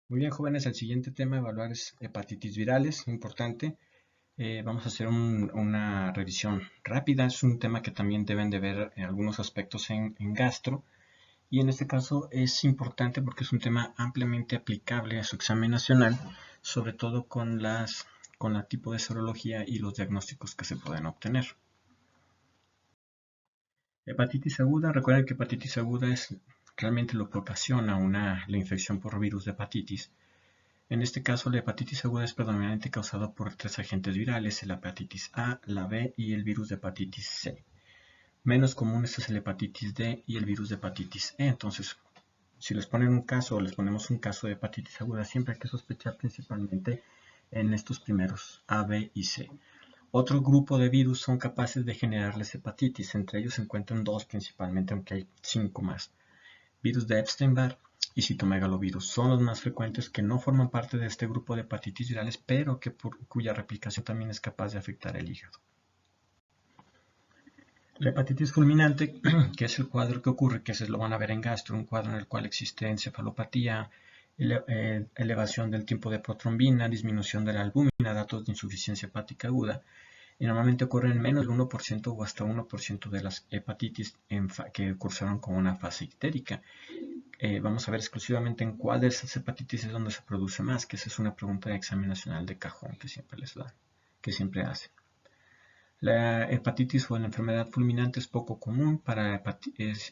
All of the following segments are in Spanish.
Muy bien, jóvenes, el siguiente tema a evaluar es hepatitis virales, importante. Vamos a hacer una revisión rápida. Es un tema que también deben de ver algunos aspectos en gastro. Y en este caso es importante porque es un tema ampliamente aplicable a su examen nacional, sobre todo con la tipo de serología y los diagnósticos que se pueden obtener. Hepatitis aguda, recuerden que hepatitis aguda es realmente lo que ocasiona la infección por virus de hepatitis. En este caso, la hepatitis aguda es predominantemente causada por tres agentes virales, la hepatitis A, la B y el virus de hepatitis C. Menos común es la hepatitis D y el virus de hepatitis E. Entonces, si les ponen un caso o les ponemos un caso de hepatitis aguda, siempre hay que sospechar principalmente en estos primeros A, B y C. Otro grupo de virus son capaces de generarles hepatitis. Entre ellos se encuentran dos principalmente, aunque hay 5 más. Virus de Epstein-Barr y citomegalovirus son los más frecuentes que no forman parte de este grupo de hepatitis virales, pero cuya replicación también es capaz de afectar el hígado. La hepatitis fulminante, que es el cuadro que ocurre, que se lo van a ver en gastro, un cuadro en el cual existe encefalopatía, elevación del tiempo de protrombina, disminución de la albúmina, datos de insuficiencia hepática aguda, y normalmente ocurre en menos del 1% o hasta 1% de las hepatitis que cursaron con una fase ictérica. Vamos a ver exclusivamente en cuál de esas hepatitis es donde se produce más, que esa es una pregunta de examen nacional de cajón que siempre les dan, que siempre hacen. La hepatitis o la enfermedad fulminante es poco común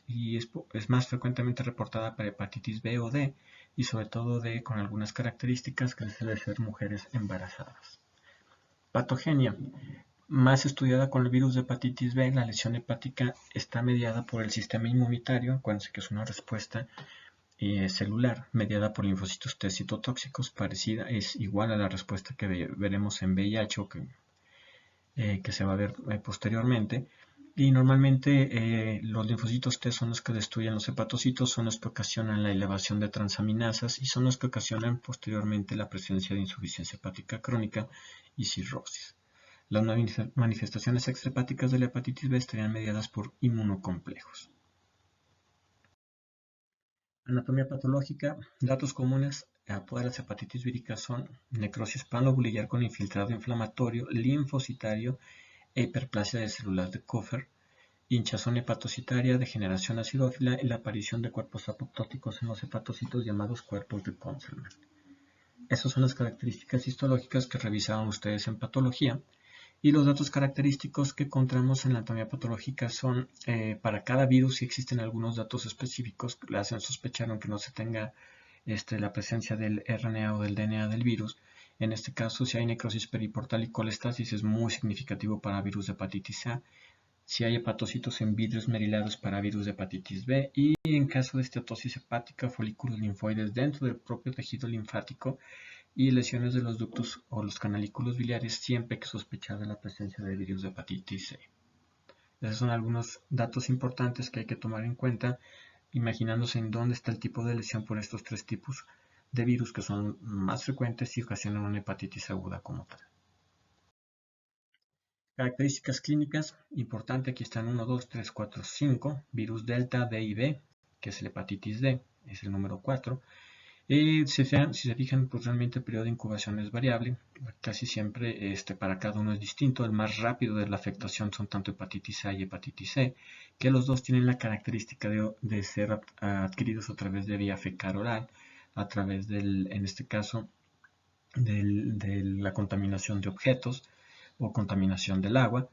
y es más frecuentemente reportada para hepatitis B o D y sobre todo con algunas características que suelen ser mujeres embarazadas. Patogenia. Más estudiada con el virus de hepatitis B, la lesión hepática está mediada por el sistema inmunitario, acuérdense que es una respuesta celular mediada por linfocitos T citotóxicos, parecida, es igual a la respuesta que veremos en VIH o que se va a ver posteriormente. Y normalmente los linfocitos T son los que destruyen los hepatocitos, son los que ocasionan la elevación de transaminasas y son los que ocasionan posteriormente la presencia de insuficiencia hepática crónica y cirrosis. Las manifestaciones extrahepáticas de la hepatitis B estarían mediadas por inmunocomplejos. Anatomía patológica, datos comunes a todas las hepatitis víricas son necrosis panobiliar con infiltrado inflamatorio, linfocitario e hiperplasia de células de Kupffer, hinchazón hepatocitaria, degeneración acidófila y la aparición de cuerpos apoptóticos en los hepatocitos llamados cuerpos de Conselman. Esas son las características histológicas que revisaban ustedes en patología. Y los datos característicos que encontramos en la anatomía patológica son, para cada virus, si existen algunos datos específicos que le hacen sospechar, aunque no se tenga la presencia del RNA o del DNA del virus. En este caso, si hay necrosis periportal y colestasis, es muy significativo para virus de hepatitis A. Si hay hepatocitos en vidrios merilados para virus de hepatitis B. Y en caso de esteatosis hepática, folículos linfoides dentro del propio tejido linfático y lesiones de los ductos o los canalículos biliares siempre hay que sospechar de la presencia de virus de hepatitis C. Esos son algunos datos importantes que hay que tomar en cuenta, imaginándose en dónde está el tipo de lesión por estos tres tipos de virus que son más frecuentes y ocasionan una hepatitis aguda como tal. Características clínicas, importante, aquí están 1, 2, 3, 4, 5, virus delta, D y B, que es la hepatitis D, es el número 4. Si se fijan, pues realmente el periodo de incubación es variable, casi siempre para cada uno es distinto. El más rápido de la afectación son tanto hepatitis A y hepatitis C, que los dos tienen la característica de ser adquiridos a través de vía fecal oral, a través en este caso, de la contaminación de objetos o contaminación del agua,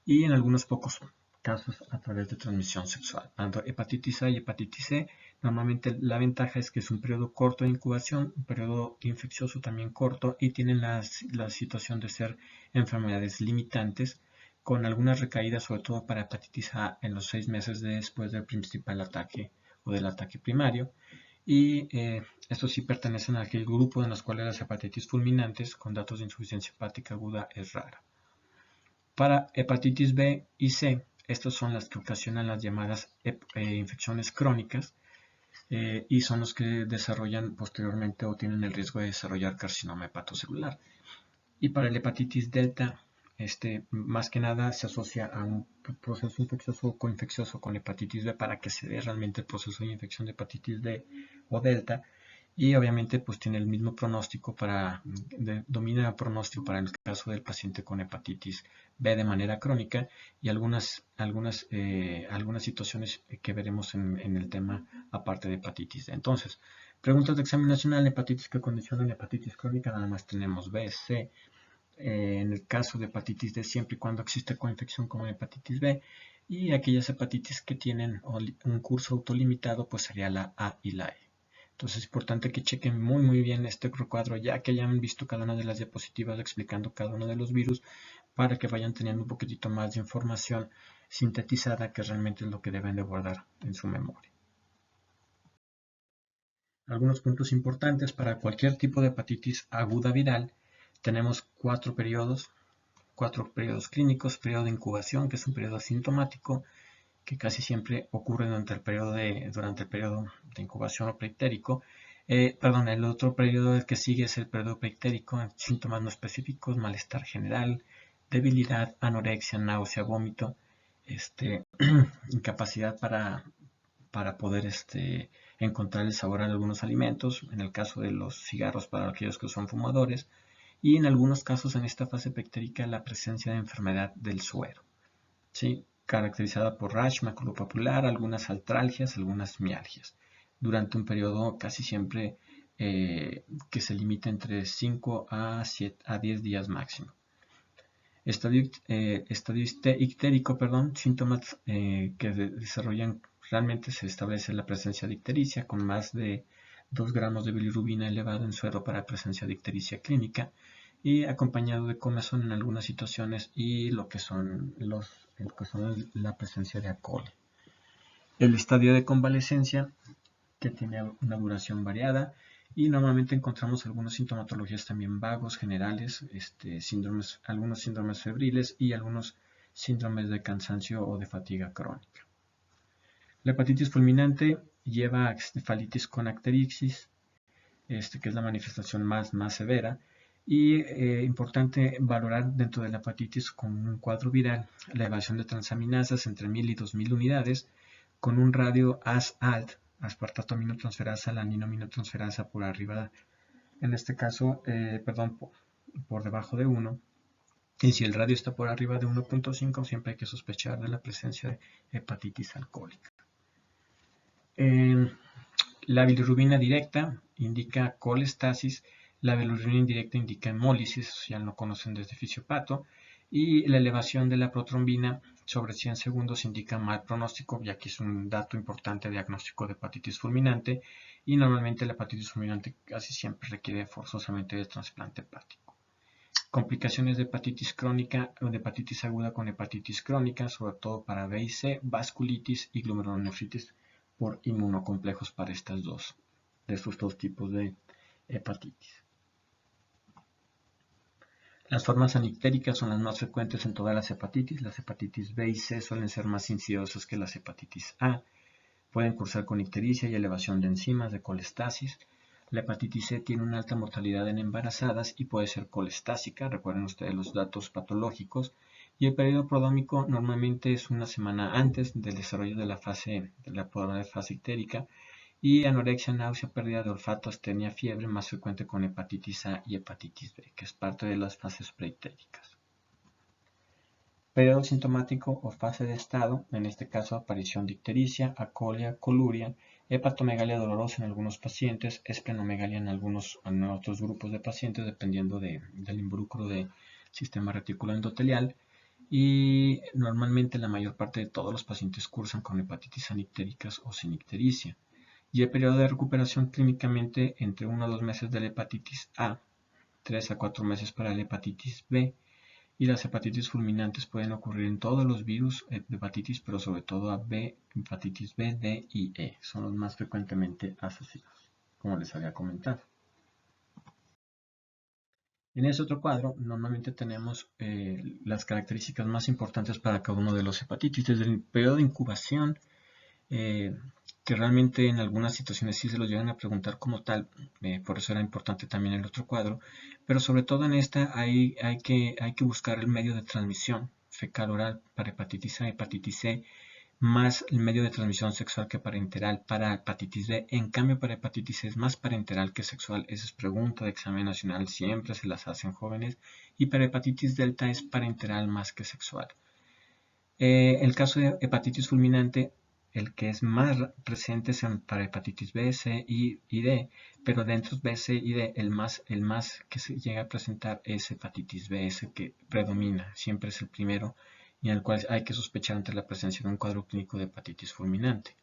y en algunos pocos casos a través de transmisión sexual. Tanto hepatitis A y hepatitis C, normalmente la ventaja es que es un periodo corto de incubación, un periodo infeccioso también corto, y tienen la situación de ser enfermedades limitantes, con algunas recaídas, sobre todo para hepatitis A en los 6 meses después del principal ataque o del ataque primario. Y estos sí pertenecen a aquel grupo en los cuales las hepatitis fulminantes con datos de insuficiencia hepática aguda es rara. Para hepatitis B y C, estas son las que ocasionan las llamadas infecciones crónicas y son los que desarrollan posteriormente o tienen el riesgo de desarrollar carcinoma hepatocelular. Y para el hepatitis delta, más que nada se asocia a un proceso infeccioso o coinfeccioso con hepatitis B para que se dé realmente el proceso de infección de hepatitis D o delta. y obviamente pues tiene el mismo pronóstico domina el pronóstico para el caso del paciente con hepatitis B de manera crónica y algunas situaciones que veremos en el tema aparte de hepatitis D. Entonces, preguntas de examen nacional: hepatitis que condicionan hepatitis crónica, nada más tenemos B, C. En el caso de hepatitis D, siempre y cuando existe coinfección como hepatitis B, y aquellas hepatitis que tienen un curso autolimitado, pues sería la A y la E. Entonces es importante que chequen muy bien este cuadro, ya que hayan visto cada una de las diapositivas explicando cada uno de los virus, para que vayan teniendo un poquitito más de información sintetizada, que realmente es lo que deben de guardar en su memoria. Algunos puntos importantes: para cualquier tipo de hepatitis aguda viral, tenemos cuatro periodos clínicos. Periodo de incubación, que es un periodo asintomático, que casi siempre ocurre durante el periodo de incubación o preictérico. El otro periodo que sigue es el periodo preictérico, síntomas no específicos: malestar general, debilidad, anorexia, náusea, vómito, incapacidad para poder encontrar el sabor a algunos alimentos, en el caso de los cigarros para aquellos que son fumadores, y en algunos casos en esta fase preictérica la presencia de enfermedad del suero, ¿sí? Caracterizada por rash maculopapular, algunas artralgias, algunas mialgias, durante un periodo casi siempre que se limita entre 5 a 10 días máximo. Estadio ictérico, síntomas que desarrollan, realmente se establece la presencia de ictericia con más de 2 gramos de bilirrubina elevado en suero para presencia de ictericia clínica, y acompañado de comezón en algunas situaciones, y lo que son la presencia de alcohol. El estadio de convalecencia, que tiene una duración variada, y normalmente encontramos algunas sintomatologías también vagos, generales, algunos síndromes febriles y algunos síndromes de cansancio o de fatiga crónica. La hepatitis fulminante lleva a encefalitis con acterixis, que es la manifestación más severa, y importante valorar dentro de la hepatitis con un cuadro viral la elevación de transaminasas entre 1000 y 2000 unidades, con un radio AS-ALT, aspartato aminotransferasa, lanino-aminotransferasa, por arriba, en este caso, por debajo de 1, y si el radio está por arriba de 1.5, siempre hay que sospechar de la presencia de hepatitis alcohólica. La bilirrubina directa indica colestasis, la bilirrubina indirecta indica hemólisis, ya lo conocen desde fisiopato, y la elevación de la protrombina sobre 100 segundos indica mal pronóstico, ya que es un dato importante diagnóstico de hepatitis fulminante, y normalmente la hepatitis fulminante casi siempre requiere forzosamente de trasplante hepático. Complicaciones de hepatitis crónica o de hepatitis aguda con hepatitis crónica, sobre todo para B y C, vasculitis y glomerulonefritis por inmunocomplejos para estos dos tipos de hepatitis. Las formas anictéricas son las más frecuentes en todas las hepatitis. Las hepatitis B y C suelen ser más insidiosas que las hepatitis A. Pueden cursar con ictericia y elevación de enzimas, de colestasis. La hepatitis C tiene una alta mortalidad en embarazadas y puede ser colestásica. Recuerden ustedes los datos patológicos. Y el periodo prodrómico normalmente es una semana antes del desarrollo de la fase ictérica, y anorexia, náusea, pérdida de olfato, astenia, fiebre, más frecuente con hepatitis A y hepatitis B, que es parte de las fases preictéricas. Periodo sintomático o fase de estado, en este caso aparición de ictericia, acolia, coluria, hepatomegalia dolorosa en algunos pacientes, esplenomegalia en otros grupos de pacientes, dependiendo del involucro del sistema reticuloendotelial, y normalmente la mayor parte de todos los pacientes cursan con hepatitis anictéricas o sin ictericia. Y el periodo de recuperación clínicamente entre 1 a 2 meses de la hepatitis A, 3 a 4 meses para la hepatitis B, y las hepatitis fulminantes pueden ocurrir en todos los virus de hepatitis, pero sobre todo a hepatitis B, D y E, son los más frecuentemente asociados, como les había comentado. En este otro cuadro normalmente tenemos las características más importantes para cada uno de los hepatitis. Desde el periodo de incubación, que realmente en algunas situaciones sí se los llegan a preguntar como tal, por eso era importante también el otro cuadro, pero sobre todo en esta hay que buscar el medio de transmisión fecal oral para hepatitis A, hepatitis C, más el medio de transmisión sexual que parenteral para hepatitis B. En cambio, para hepatitis C es más parenteral que sexual. Esa es pregunta de examen nacional, siempre se las hacen jóvenes. Y para hepatitis delta es parenteral más que sexual. El caso de hepatitis fulminante, el que es más presente es para hepatitis B, C y D, pero dentro de B, C y D, el más que se llega a presentar es hepatitis B, es el que predomina, siempre es el primero, y en el cual hay que sospechar ante la presencia de un cuadro clínico de hepatitis fulminante.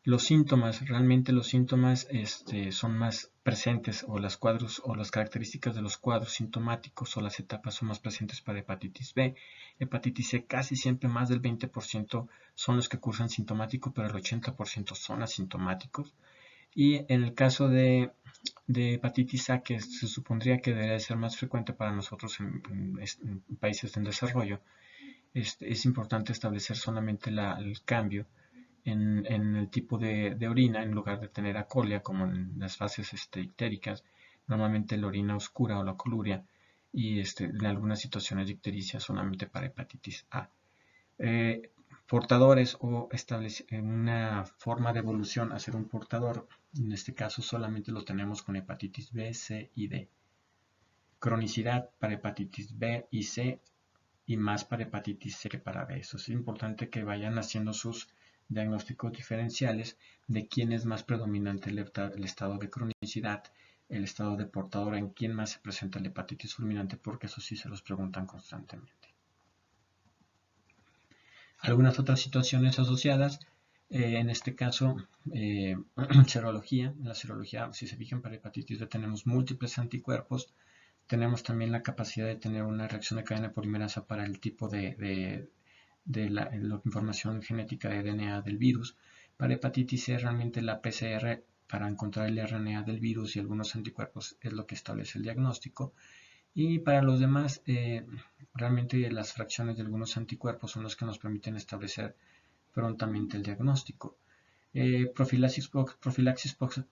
Los síntomas, realmente los síntomas son más presentes, o los cuadros o las características de los cuadros sintomáticos o las etapas son más presentes para hepatitis B. Hepatitis C casi siempre más del 20% son los que cursan sintomático, pero el 80% son asintomáticos. Y en el caso de hepatitis A, que se supondría que debería ser más frecuente para nosotros en países en desarrollo, es importante establecer solamente el cambio en el tipo de orina, en lugar de tener acolia como en las fases ictéricas, normalmente la orina oscura o la coluria, y en algunas situaciones de ictericia solamente para hepatitis A. Portadores o una forma de evolución a ser un portador, en este caso solamente lo tenemos con hepatitis B, C y D. Cronicidad para hepatitis B y C y más para hepatitis C que para B. Eso es importante que vayan haciendo sus diagnósticos diferenciales de quién es más predominante el estado de cronicidad, el estado de portador, en quién más se presenta la hepatitis fulminante, porque eso sí se los preguntan constantemente. Algunas otras situaciones asociadas, en este caso, serología. En la serología, si se fijan, para hepatitis B tenemos múltiples anticuerpos. Tenemos también la capacidad de tener una reacción de cadena polimerasa para el tipo de la información genética de DNA del virus. Para hepatitis C, realmente la PCR para encontrar el RNA del virus y algunos anticuerpos es lo que establece el diagnóstico. Y para los demás, realmente las fracciones de algunos anticuerpos son los que nos permiten establecer prontamente el diagnóstico. Profilaxis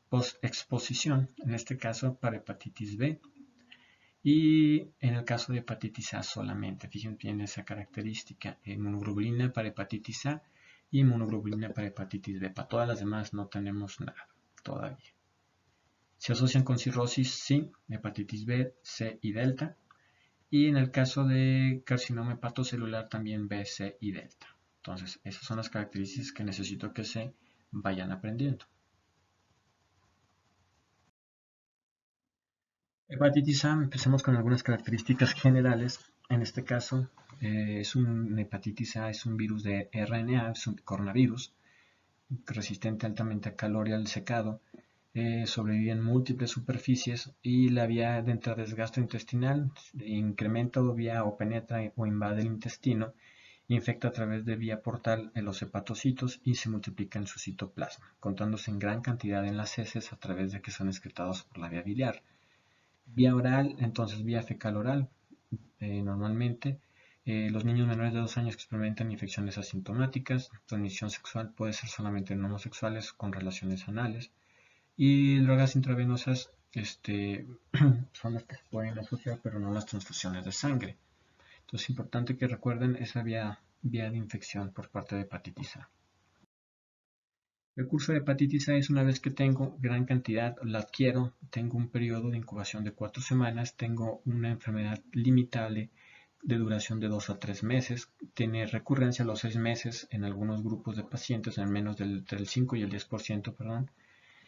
post-exposición, en este caso para hepatitis B. Y en el caso de hepatitis A solamente, fíjense bien esa característica, inmunoglobulina para hepatitis A y inmunoglobulina para hepatitis B. Para todas las demás no tenemos nada todavía. Se asocian con cirrosis, sí, hepatitis B, C y delta. Y en el caso de carcinoma hepatocelular también B, C y delta. Entonces, esas son las características que necesito que se vayan aprendiendo. Hepatitis A, empecemos con algunas características generales. En este caso, hepatitis A es un virus de RNA, es un coronavirus resistente altamente a calor y al secado. Sobrevive en múltiples superficies y la vía de entrada es gastrointestinal, incrementa o penetra o invade el intestino, infecta a través de vía portal en los hepatocitos y se multiplica en su citoplasma, contándose en gran cantidad en las heces a través de que son excretados por la vía biliar. Vía oral, entonces vía fecal oral, normalmente. Los niños menores de 2 años que experimentan infecciones asintomáticas, transmisión sexual puede ser solamente en homosexuales con relaciones anales. Y drogas intravenosas son las que se pueden asociar, pero no las transfusiones de sangre. Entonces es importante que recuerden esa vía de infección por parte de hepatitis A. El curso de hepatitis A es una vez que tengo gran cantidad, la adquiero, tengo un periodo de incubación de 4 semanas, tengo una enfermedad limitable de duración de 2 a 3 meses, tiene recurrencia a los 6 meses en algunos grupos de pacientes, en menos entre el 5 y el 10%, perdón,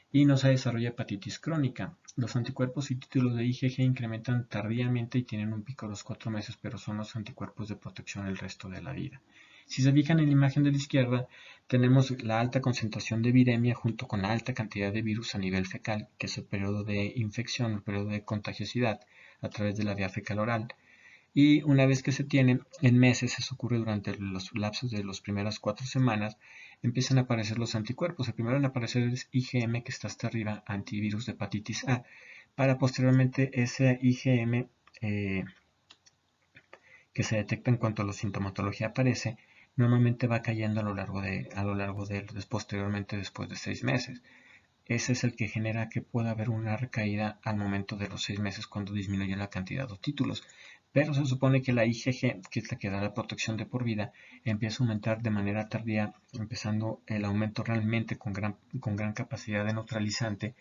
y no se desarrolla hepatitis crónica. Los anticuerpos y títulos de IgG incrementan tardíamente y tienen un pico a los 4 meses, pero son los anticuerpos de protección el resto de la vida. Si se fijan en la imagen de la izquierda, tenemos la alta concentración de viremia junto con la alta cantidad de virus a nivel fecal, que es el periodo de infección, el periodo de contagiosidad a través de la vía fecal oral. Y una vez que se tiene, en meses, eso ocurre durante los lapsos de las primeras 4 semanas, empiezan a aparecer los anticuerpos. El primero en aparecer es IgM, que está hasta arriba, antivirus de hepatitis A, para posteriormente ese IgM que se detecta en cuanto a la sintomatología aparece, normalmente va cayendo a lo largo posteriormente después de 6 meses. Ese es el que genera que pueda haber una recaída al momento de los 6 meses cuando disminuye la cantidad de títulos. pero se supone que la IgG, que es la que da la protección de por vida, empieza a aumentar de manera tardía, empezando el aumento realmente con gran capacidad de neutralizante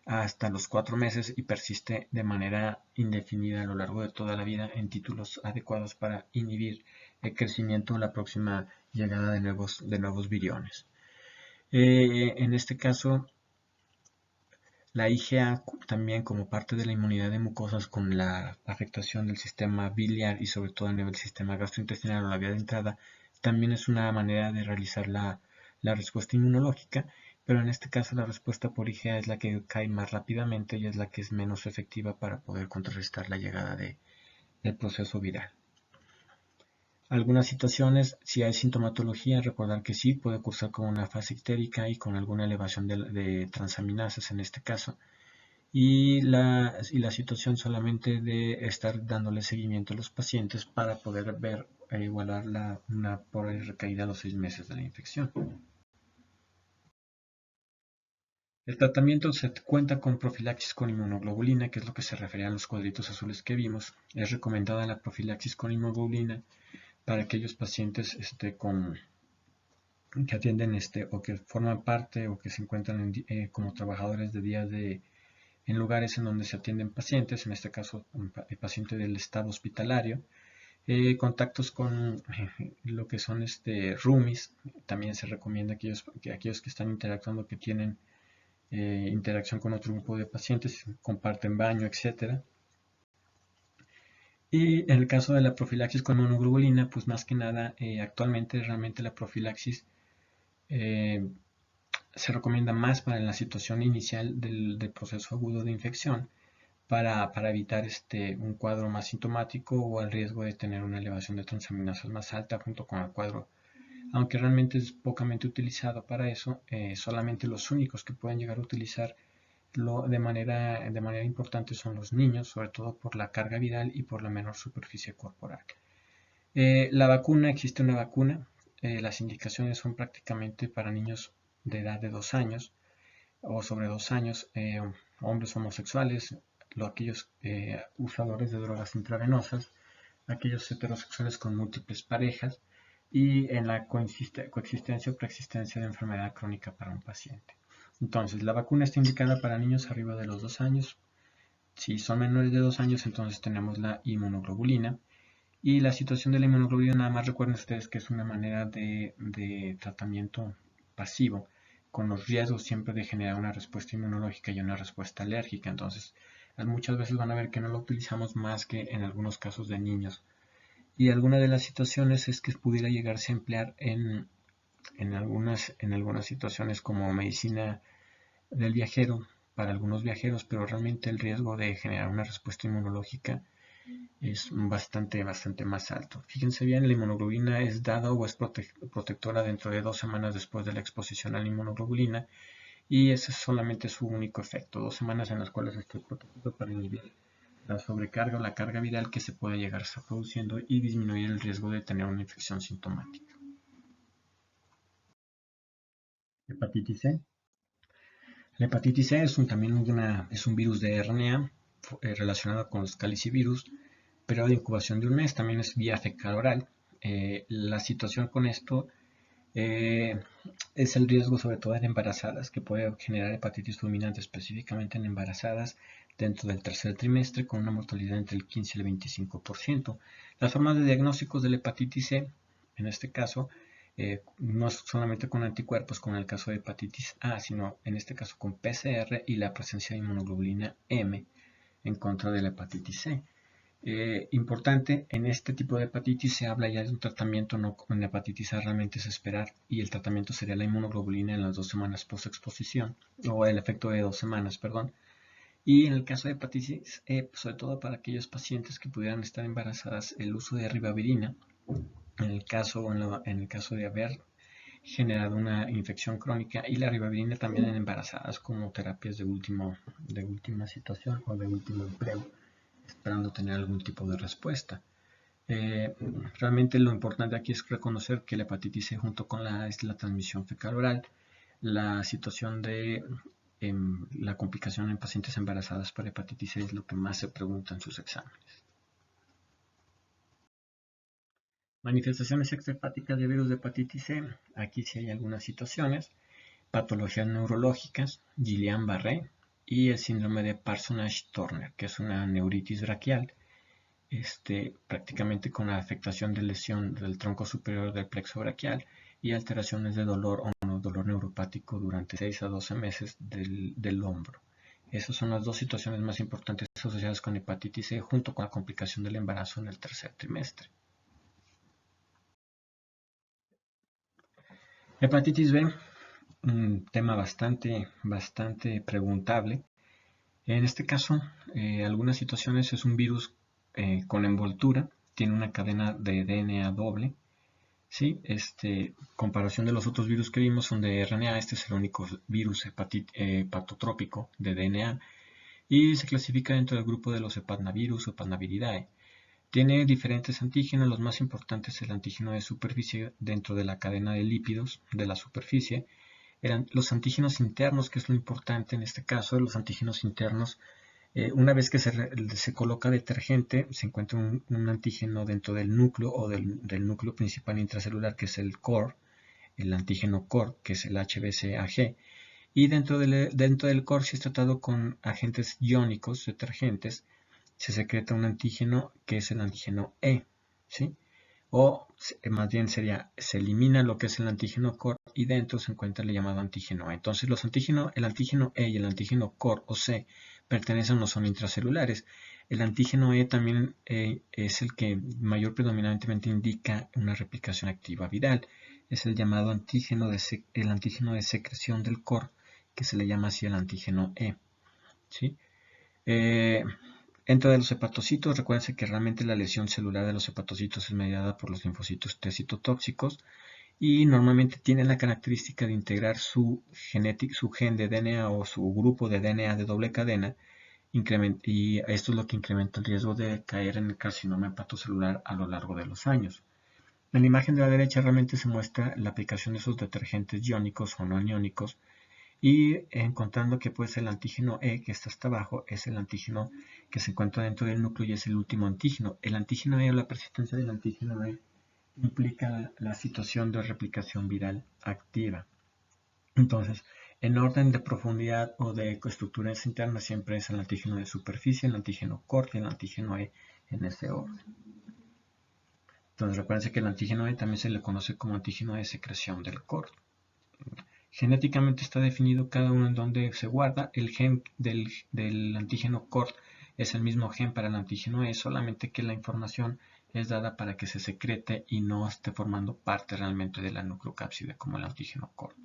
hasta los 4 meses y persiste de manera indefinida a lo largo de toda la vida en títulos adecuados para inhibir el crecimiento o la próxima llegada de nuevos viriones. En este caso, la IgA también, como parte de la inmunidad de mucosas con la afectación del sistema biliar y sobre todo a nivel del sistema gastrointestinal o la vía de entrada, también es una manera de realizar la respuesta inmunológica, pero en este caso la respuesta por IgA es la que cae más rápidamente y es la que es menos efectiva para poder contrarrestar la llegada del proceso viral. Algunas situaciones, si hay sintomatología, recordar que sí, puede cursar con una fase ictérica y con alguna elevación de transaminasas en este caso, y la situación solamente de estar dándole seguimiento a los pacientes para poder ver e igualar una probable recaída a los 6 meses de la infección. El tratamiento se cuenta con profilaxis con inmunoglobulina, que es lo que se refería a los cuadritos azules que vimos. Es recomendada la profilaxis con inmunoglobulina para aquellos pacientes que atienden o que forman parte o que se encuentran como trabajadores de días en lugares en donde se atienden pacientes, en este caso el paciente del estado hospitalario, contactos con lo que son roomies. También se recomienda que aquellos que están interactuando, que tienen interacción con otro grupo de pacientes, comparten baño, etcétera. Y en el caso de la profilaxis con monoglobulina, pues más que nada, actualmente realmente la profilaxis se recomienda más para la situación inicial del proceso agudo de infección, para evitar un cuadro más sintomático o el riesgo de tener una elevación de transaminasas más alta junto con el cuadro. Aunque realmente es pocamente utilizado para eso, solamente los únicos que pueden llegar a utilizarlo de manera importante son los niños, sobre todo por la carga viral y por la menor superficie corporal. La vacuna, existe una vacuna, las indicaciones son prácticamente para niños de edad de 2 años o sobre 2 años, hombres homosexuales, aquellos usadores de drogas intravenosas, aquellos heterosexuales con múltiples parejas y en la coexistencia o preexistencia de enfermedad crónica para un paciente. Entonces, la vacuna está indicada para niños arriba de los 2 años. Si son menores de 2 años, entonces tenemos la inmunoglobulina. Y la situación de la inmunoglobulina, nada más recuerden ustedes que es una manera de tratamiento pasivo, con los riesgos siempre de generar una respuesta inmunológica y una respuesta alérgica. Entonces, muchas veces van a ver que no lo utilizamos más que en algunos casos de niños. Y alguna de las situaciones es que pudiera llegarse a emplear en algunas situaciones como medicina del viajero, para algunos viajeros, pero realmente el riesgo de generar una respuesta inmunológica es bastante más alto. Fíjense bien, la inmunoglobulina es dada o es protectora dentro de 2 semanas después de la exposición a la inmunoglobulina, y ese es solamente su único efecto, 2 semanas en las cuales estoy protegido para inhibir la sobrecarga o la carga viral que se puede llegar a estar produciendo y disminuir el riesgo de tener una infección sintomática. Hepatitis C. La hepatitis C es un virus de RNA relacionado con los calicivirus, periodo de incubación de 1 mes, también es vía fecal oral. La situación con esto es el riesgo sobre todo en embarazadas, que puede generar hepatitis fulminante específicamente en embarazadas dentro del tercer trimestre con una mortalidad entre el 15 y el 25%. Las formas de diagnósticos de la hepatitis C, en este caso, no es solamente con anticuerpos, como en el caso de hepatitis A, sino en este caso con PCR y la presencia de inmunoglobulina M en contra de la hepatitis C. Importante, en este tipo de hepatitis se habla ya de un tratamiento, no con hepatitis A realmente es esperar, y el tratamiento sería la inmunoglobulina en las 2 semanas post-exposición, o el efecto de 2 semanas, perdón. Y en el caso de hepatitis E, sobre todo para aquellos pacientes que pudieran estar embarazadas, el uso de ribavirina, en el caso de haber generado una infección crónica, y la ribavirina también en embarazadas como terapias de última situación o de último empleo, esperando tener algún tipo de respuesta. Realmente lo importante aquí es reconocer que la hepatitis C junto con la transmisión fecal oral, la situación de la complicación en pacientes embarazadas por hepatitis C es lo que más se pregunta en sus exámenes. Manifestaciones extrahepáticas de virus de hepatitis C. Aquí sí hay algunas situaciones. Patologías neurológicas, Guillain-Barré y el síndrome de Parsonage-Turner, que es una neuritis braquial, prácticamente con la afectación de lesión del tronco superior del plexo braquial y alteraciones de dolor o dolor neuropático durante 6 a 12 meses del hombro. Esas son las dos situaciones más importantes asociadas con hepatitis C, junto con la complicación del embarazo en el tercer trimestre. Hepatitis B, un tema bastante preguntable. En este caso, algunas situaciones es un virus con envoltura, tiene una cadena de DNA doble. ¿Sí? Comparación de los otros virus que vimos son de RNA, este es el único virus hepatotrópico de DNA y se clasifica dentro del grupo de los hepatnavirus o hepatnaviridae. Tiene diferentes antígenos, los más importantes es el antígeno de superficie dentro de la cadena de lípidos de la superficie. Los antígenos internos, que es lo importante en este caso, los antígenos internos, una vez que se coloca detergente, se encuentra un antígeno dentro del núcleo o del núcleo principal intracelular, que es el core, el antígeno core, que es el HBsAg. Y dentro del core, si es tratado con agentes iónicos, detergentes, se secreta un antígeno que es el antígeno E, ¿sí? O más bien se elimina lo que es el antígeno core y dentro se encuentra el llamado antígeno E. Entonces el antígeno E y el antígeno core o C pertenecen o no son intracelulares. El antígeno E también es el que mayor predominantemente indica una replicación activa viral. Es el llamado antígeno de secreción del core, que se le llama así el antígeno E, ¿sí? Dentro de los hepatocitos, recuerden que realmente la lesión celular de los hepatocitos es mediada por los linfocitos T citotóxicos y normalmente tienen la característica de integrar su gen de DNA o su grupo de DNA de doble cadena, y esto es lo que incrementa el riesgo de caer en el carcinoma hepatocelular a lo largo de los años. En la imagen de la derecha realmente se muestra la aplicación de esos detergentes iónicos o no iónicos, y encontrando que pues el antígeno E, que está hasta abajo, es el antígeno que se encuentra dentro del núcleo y es el último antígeno. El antígeno E o la persistencia del antígeno E implica la situación de replicación viral activa. Entonces, en orden de profundidad o de estructuras internas siempre es el antígeno de superficie, el antígeno core y el antígeno E en ese orden. Entonces, recuerden que el antígeno E también se le conoce como antígeno de secreción del core. Genéticamente está definido cada uno en donde se guarda. El gen del antígeno core es el mismo gen para el antígeno E, solamente que la información es dada para que se secrete y no esté formando parte realmente de la nucleocápside como el antígeno core.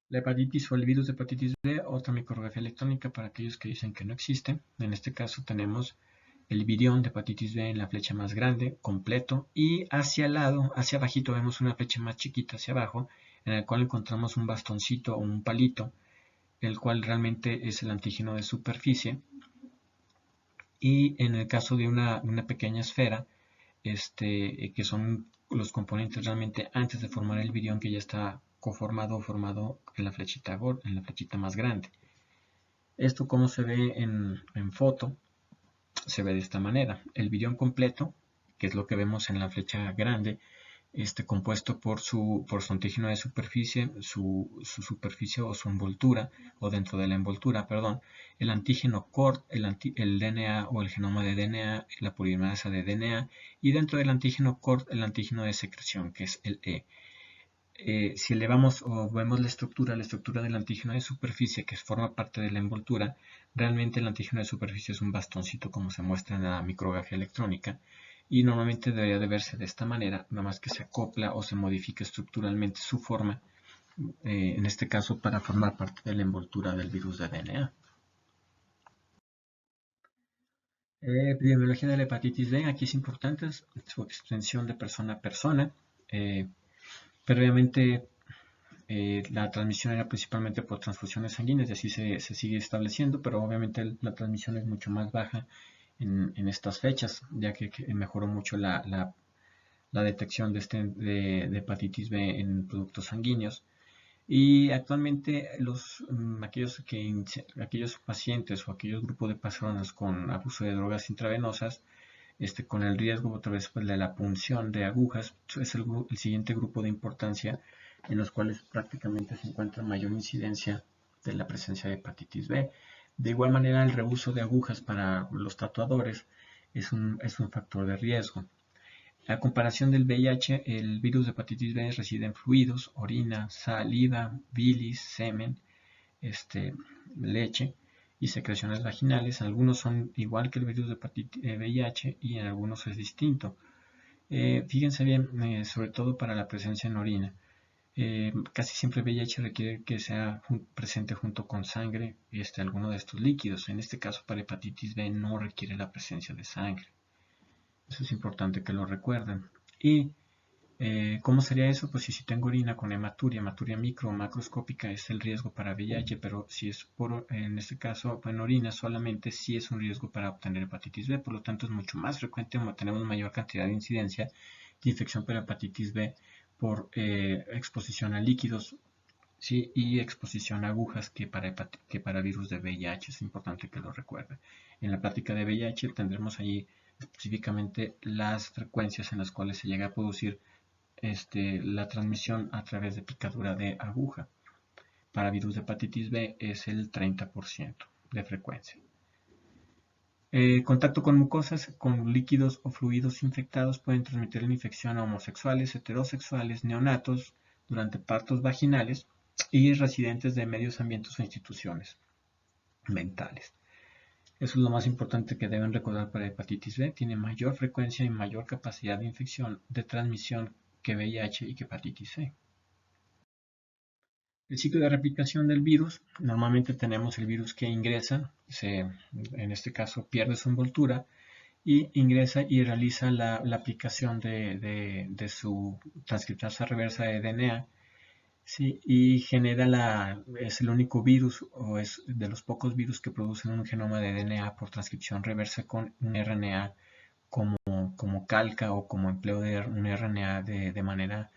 La hepatitis o el virus de hepatitis B, otra micrografía electrónica para aquellos que dicen que no existe. En este caso tenemos el virión de hepatitis B en la flecha más grande, completo, y hacia el lado, hacia abajito, vemos una flecha más chiquita hacia abajo, en el cual encontramos un bastoncito o un palito, el cual realmente es el antígeno de superficie. Y en el caso de una pequeña esfera, que son los componentes realmente antes de formar el virión, que ya está conformado o formado en la flechita más grande. Esto como se ve en foto, se ve de esta manera. El virión completo, que es lo que vemos en la flecha grande, compuesto por su antígeno de superficie, su superficie o su envoltura, o dentro de la envoltura, perdón, el antígeno core, el DNA o el genoma de DNA, la polimerasa de DNA, y dentro del antígeno core, el antígeno de secreción, que es el E. Si elevamos o vemos la estructura del antígeno de superficie que forma parte de la envoltura, realmente el antígeno de superficie es un bastoncito como se muestra en la micrografía electrónica, y normalmente debería de verse de esta manera, nada más que se acopla o se modifica estructuralmente su forma, en este caso para formar parte de la envoltura del virus de DNA. Epidemiología de la hepatitis B, aquí es importante su extensión de persona a persona. Previamente la transmisión era principalmente por transfusiones sanguíneas y así se sigue estableciendo, pero obviamente la transmisión es mucho más baja en estas fechas, ya que mejoró mucho la detección de hepatitis B en productos sanguíneos. Y actualmente aquellos pacientes o aquellos grupos de personas con abuso de drogas intravenosas con el riesgo otra vez pues, de la punción de agujas. Es el siguiente grupo de importancia en los cuales prácticamente se encuentra mayor incidencia de la presencia de hepatitis B. De igual manera, el reuso de agujas para los tatuadores es un factor de riesgo. A comparación del VIH, el virus de hepatitis B reside en fluidos, orina, saliva, bilis, semen, leche y secreciones vaginales. Algunos son igual que el virus de VIH y en algunos es distinto. Fíjense bien, sobre todo para la presencia en orina. Casi siempre VIH requiere que sea presente junto con sangre alguno de estos líquidos. En este caso, para hepatitis B no requiere la presencia de sangre. Eso es importante que lo recuerden. Y ¿cómo sería eso? Pues si tengo orina con hematuria micro o macroscópica es el riesgo para VIH, pero si es en este caso en orina solamente, sí es un riesgo para obtener hepatitis B. Por lo tanto, es mucho más frecuente o tenemos mayor cantidad de incidencia de infección por hepatitis B por exposición a líquidos, ¿sí? Y exposición a agujas que para virus de VIH. Es importante que lo recuerden. En la práctica de VIH tendremos allí específicamente las frecuencias en las cuales se llega a producir la transmisión a través de picadura de aguja. Para virus de hepatitis B es el 30% de frecuencia. Contacto con mucosas, con líquidos o fluidos infectados pueden transmitir la infección a homosexuales, heterosexuales, neonatos durante partos vaginales y residentes de medios ambientes o instituciones mentales. Eso es lo más importante que deben recordar para hepatitis B. Tiene mayor frecuencia y mayor capacidad de infección de transmisión que VIH y que hepatitis C. El ciclo de replicación del virus, normalmente tenemos el virus que ingresa, en este caso pierde su envoltura y ingresa y realiza la aplicación de su transcriptasa reversa de DNA, ¿sí? Y es el único virus o es de los pocos virus que producen un genoma de DNA por transcripción reversa con un RNA como calca o como empleo de un RNA de manera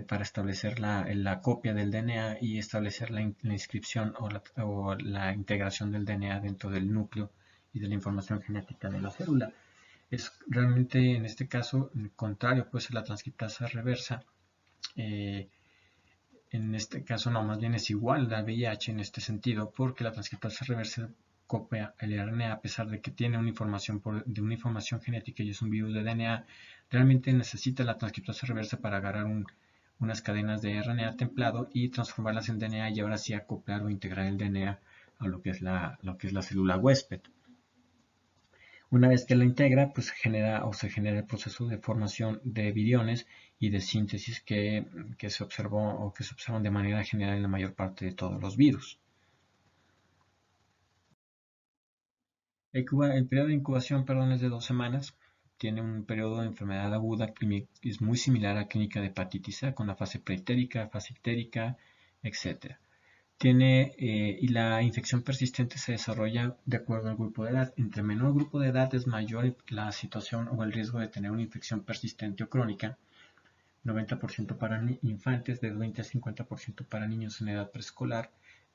para establecer la copia del DNA y establecer la inscripción o la integración del DNA dentro del núcleo y de la información genética de la célula. Es realmente en este caso contrario pues a la transcriptasa reversa. En este caso no, más bien es igual al VIH en este sentido, porque la transcriptasa reversa copia el RNA a pesar de que tiene una información de una información genética y es un virus de DNA, realmente necesita la transcriptasa reversa para agarrar unas cadenas de RNA templado y transformarlas en DNA y ahora sí acoplar o integrar el DNA a lo que es la célula huésped. Una vez que la integra, pues se genera el proceso de formación de viriones y de síntesis que se observó o que se observan de manera general en la mayor parte de todos los virus. El periodo de incubación, es de 2 semanas. Tiene un periodo de enfermedad aguda que es muy similar a la clínica de hepatitis A, con la fase preitérica, fase ictérica, etc. Y la infección persistente se desarrolla de acuerdo al grupo de edad. Entre menor grupo de edad es mayor la situación o el riesgo de tener una infección persistente o crónica, 90% para infantes, de 20 a 50% para niños en edad preescolar,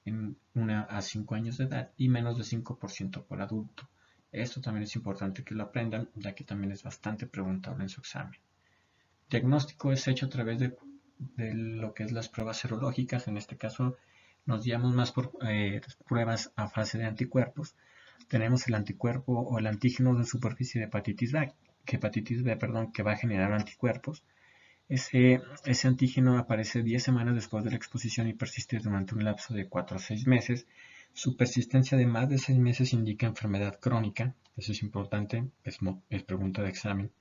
en 1 a 5 años de edad y menos de 5% por adulto. Esto también es importante que lo aprendan, ya que también es bastante preguntable en su examen. Diagnóstico es hecho a través de lo que es las pruebas serológicas. En este caso nos guiamos más por pruebas a fase de anticuerpos. Tenemos el anticuerpo o el antígeno de superficie de hepatitis B, que va a generar anticuerpos. Ese antígeno aparece 10 semanas después de la exposición y persiste durante un lapso de 4 a 6 meses. Su persistencia de más de 6 meses indica enfermedad crónica. Eso es importante, es pregunta de examen.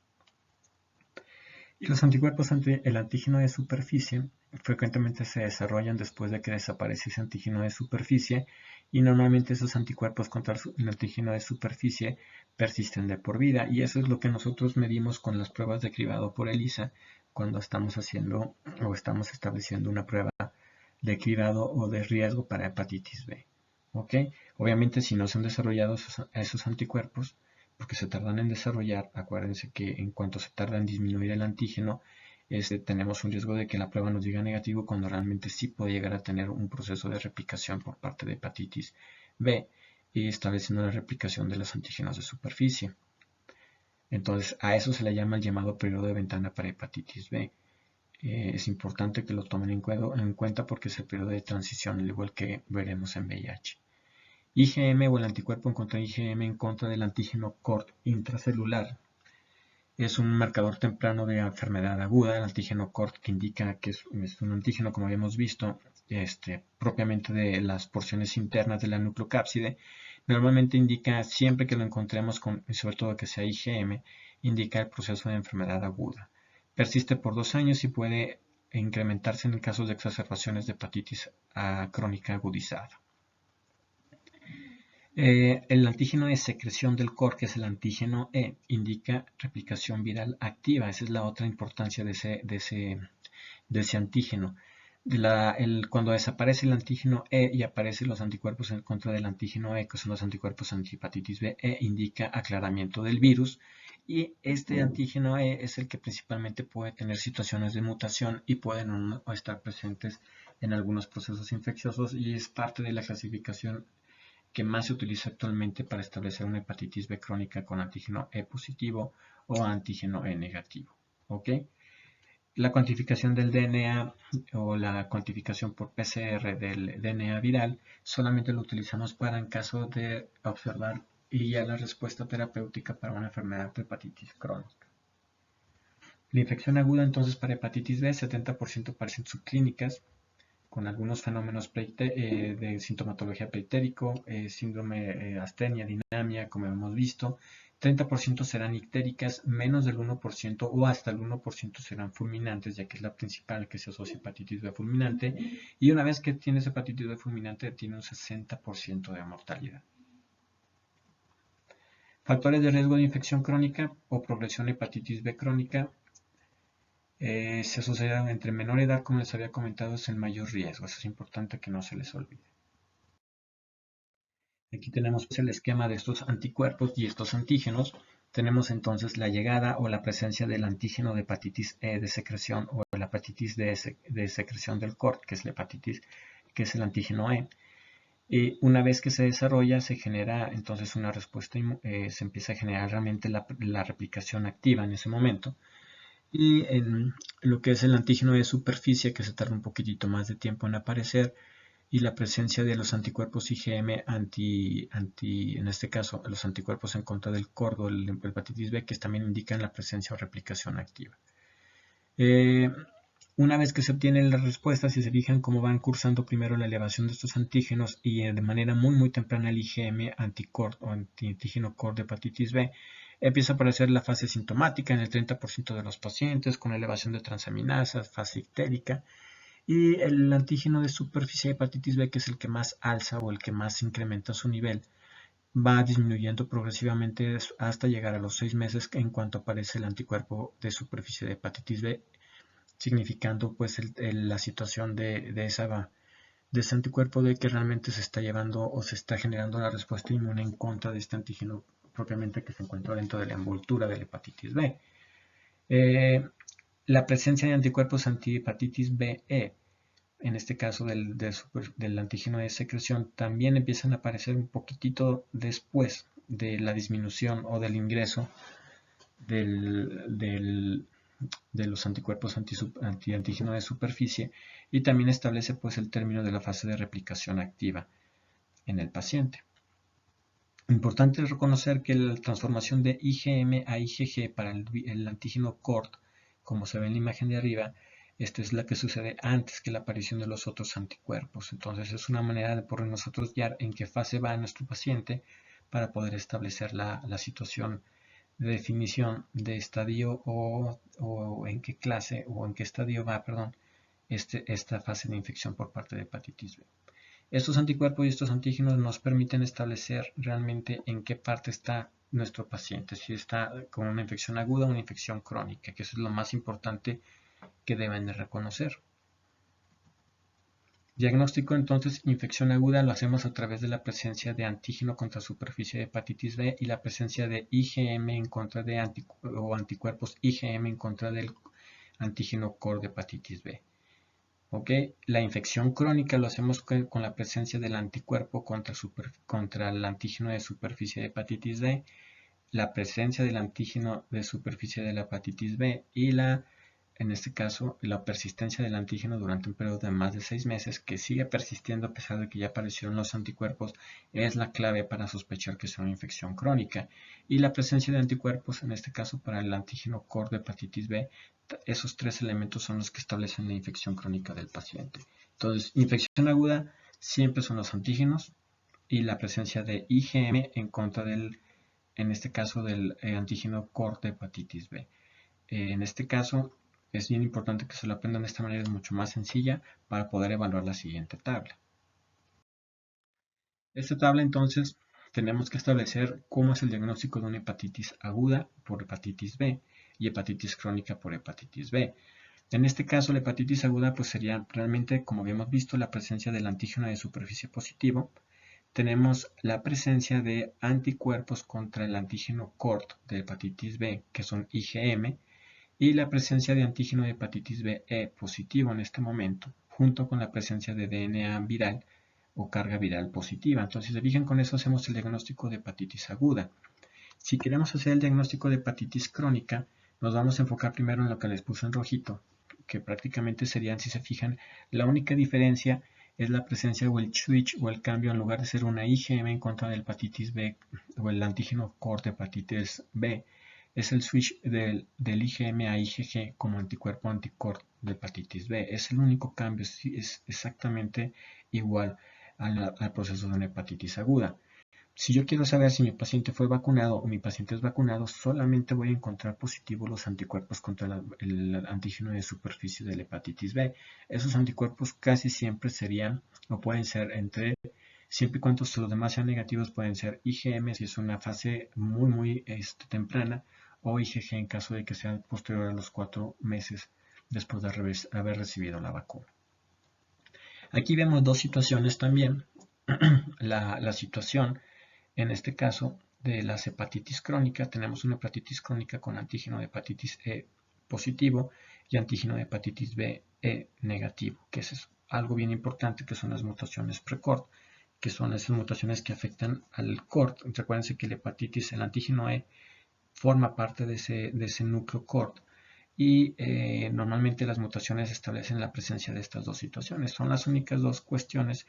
Y los anticuerpos ante el antígeno de superficie frecuentemente se desarrollan después de que desaparece ese antígeno de superficie y normalmente esos anticuerpos contra el antígeno de superficie persisten de por vida y eso es lo que nosotros medimos con las pruebas de cribado por ELISA cuando estamos haciendo o estamos estableciendo una prueba de cribado o de riesgo para hepatitis B. ¿Okay? Obviamente si no se han desarrollado esos anticuerpos, porque se tardan en desarrollar, acuérdense que en cuanto se tarda en disminuir el antígeno, tenemos un riesgo de que la prueba nos diga negativo cuando realmente sí puede llegar a tener un proceso de replicación por parte de hepatitis B y estableciendo la replicación de los antígenos de superficie. Entonces, a eso se le llama el llamado periodo de ventana para hepatitis B. Es importante que lo tomen en cuenta porque es el periodo de transición, al igual que veremos en VIH. IgM o el anticuerpo en contra de IgM en contra del antígeno CORD intracelular. Es un marcador temprano de enfermedad aguda. El antígeno CORD, que indica que es un antígeno, como habíamos visto, propiamente de las porciones internas de la nucleocápside. Normalmente indica, siempre que lo encontremos, sobre todo que sea IgM, indica el proceso de enfermedad aguda. Persiste por 2 años y puede incrementarse en casos de exacerbaciones de hepatitis crónica agudizada. El antígeno de secreción del COR, que es el antígeno E, indica replicación viral activa. Esa es la otra importancia de ese antígeno. Cuando desaparece el antígeno E y aparecen los anticuerpos en contra del antígeno E, que son los anticuerpos antihepatitis B, indica aclaramiento del virus. Y este antígeno E es el que principalmente puede tener situaciones de mutación y pueden estar presentes en algunos procesos infecciosos, y es parte de la clasificación que más se utiliza actualmente para establecer una hepatitis B crónica con antígeno E positivo o antígeno E negativo. ¿Ok? La cuantificación del DNA o la cuantificación por PCR del DNA viral solamente lo utilizamos para en caso de observar y ya la respuesta terapéutica para una enfermedad de hepatitis crónica. La infección aguda entonces para hepatitis B, 70% parecen subclínicas, con algunos fenómenos de sintomatología preitérico, síndrome astenia, dinamia, como hemos visto. 30% serán ictéricas, menos del 1% o hasta el 1% serán fulminantes, ya que es la principal que se asocia a hepatitis B fulminante. Y una vez que tienes hepatitis B fulminante, tiene un 60% de mortalidad. Factores de riesgo de infección crónica o progresión de hepatitis B crónica. Se asocian entre menor edad, como les había comentado, es el mayor riesgo. Eso es importante que no se les olvide. Aquí tenemos el esquema de estos anticuerpos y estos antígenos. Tenemos entonces la llegada o la presencia del antígeno de hepatitis E de secreción o la hepatitis de secreción del CORD, que es la hepatitis, que es el antígeno E. Y una vez que se desarrolla, se genera entonces una respuesta, se empieza a generar realmente la replicación activa en ese momento. Y en lo que es el antígeno de superficie, que se tarda un poquitito más de tiempo en aparecer, y la presencia de los anticuerpos IgM en este caso, los anticuerpos en contra del CORD o el hepatitis B, que también indican la presencia o replicación activa. Una vez que se obtienen las respuestas, si se fijan cómo van cursando primero la elevación de estos antígenos y de manera muy temprana el IgM anti-CORD o antígeno CORD de hepatitis B, empieza a aparecer la fase sintomática en el 30% de los pacientes con elevación de transaminasas, fase ictérica, y el antígeno de superficie de hepatitis B, que es el que más alza o el que más incrementa su nivel, va disminuyendo progresivamente hasta llegar a los 6 meses en cuanto aparece el anticuerpo de superficie de hepatitis B, significando pues la situación de ese anticuerpo de que realmente se está llevando o se está generando la respuesta inmune en contra de este antígeno propiamente que se encuentra dentro de la envoltura de la hepatitis B. La presencia de anticuerpos antihepatitis B en este caso del antígeno de secreción, también empiezan a aparecer un poquitito después de la disminución o del ingreso de los anticuerpos antígeno de superficie, y también establece pues el término de la fase de replicación activa en el paciente. Importante reconocer que la transformación de IgM a IgG para el antígeno CORD, como se ve en la imagen de arriba, esta es la que sucede antes que la aparición de los otros anticuerpos. Entonces es una manera de poder nosotros guiar en qué fase va nuestro paciente para poder establecer la situación de definición de estadio o en qué clase o en qué estadio va, esta fase de infección por parte de hepatitis B. Estos anticuerpos y estos antígenos nos permiten establecer realmente en qué parte está nuestro paciente, si está con una infección aguda o una infección crónica, que eso es lo más importante que deben de reconocer. Diagnóstico entonces, infección aguda lo hacemos a través de la presencia de antígeno contra superficie de hepatitis B y la presencia de IgM en contra de anticuerpos IgM en contra del antígeno CORD de hepatitis B. ¿Okay? La infección crónica lo hacemos con la presencia del anticuerpo contra el antígeno de superficie de hepatitis D la presencia del antígeno de superficie de la hepatitis B y en este caso, la persistencia del antígeno durante un periodo de más de 6 meses que sigue persistiendo a pesar de que ya aparecieron los anticuerpos es la clave para sospechar que es una infección crónica. Y la presencia de anticuerpos, en este caso para el antígeno core de hepatitis B, esos tres elementos son los que establecen la infección crónica del paciente. Entonces, infección aguda siempre son los antígenos y la presencia de IgM en contra en este caso del antígeno core de hepatitis B. En este caso, es bien importante que se lo aprendan de esta manera, es mucho más sencilla para poder evaluar la siguiente tabla. Esta tabla entonces tenemos que establecer cómo es el diagnóstico de una hepatitis aguda por hepatitis B y hepatitis crónica por hepatitis B. En este caso, la hepatitis aguda pues sería realmente, como habíamos visto, la presencia del antígeno de superficie positivo. Tenemos la presencia de anticuerpos contra el antígeno CORT de hepatitis B, que son IgM, y la presencia de antígeno de hepatitis B E positivo en este momento, junto con la presencia de DNA viral o carga viral positiva. Entonces, si se fijan, con eso hacemos el diagnóstico de hepatitis aguda. Si queremos hacer el diagnóstico de hepatitis crónica, nos vamos a enfocar primero en lo que les puse en rojito, que prácticamente serían, si se fijan, la única diferencia es la presencia o el switch o el cambio, en lugar de ser una IgM en contra de la hepatitis B o el antígeno core de hepatitis B, es el switch del IgM a IgG como anticuerpo anticore de hepatitis B. Es el único cambio, es exactamente igual al proceso de una hepatitis aguda. Si yo quiero saber si mi paciente fue vacunado o mi paciente es vacunado, solamente voy a encontrar positivos los anticuerpos contra el antígeno de superficie de la hepatitis B. Esos anticuerpos casi siempre serían o pueden ser siempre y cuando los demás sean negativos, pueden ser IgM si es una fase muy temprana, o IgG en caso de que sea posterior a los 4 meses después de haber recibido la vacuna. Aquí vemos dos situaciones también. La situación, en este caso, de las hepatitis crónicas, tenemos una hepatitis crónica con antígeno de hepatitis E positivo y antígeno de hepatitis B E negativo, que es algo bien importante, que son las mutaciones pre-CORT, que son esas mutaciones que afectan al CORT. Recuérdense que la hepatitis, el antígeno E, forma parte de ese núcleo CORT y normalmente las mutaciones establecen la presencia de estas dos situaciones. Son las únicas dos cuestiones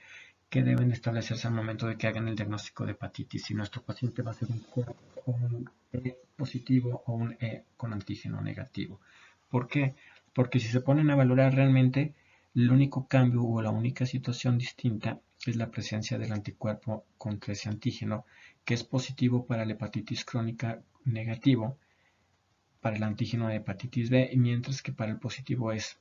que deben establecerse al momento de que hagan el diagnóstico de hepatitis, si nuestro paciente va a ser un CORT o un E positivo o un E con antígeno negativo. ¿Por qué? Porque si se ponen a valorar realmente, el único cambio o la única situación distinta es la presencia del anticuerpo contra ese antígeno, que es positivo para la hepatitis crónica, negativo para el antígeno de hepatitis B, mientras que para el positivo es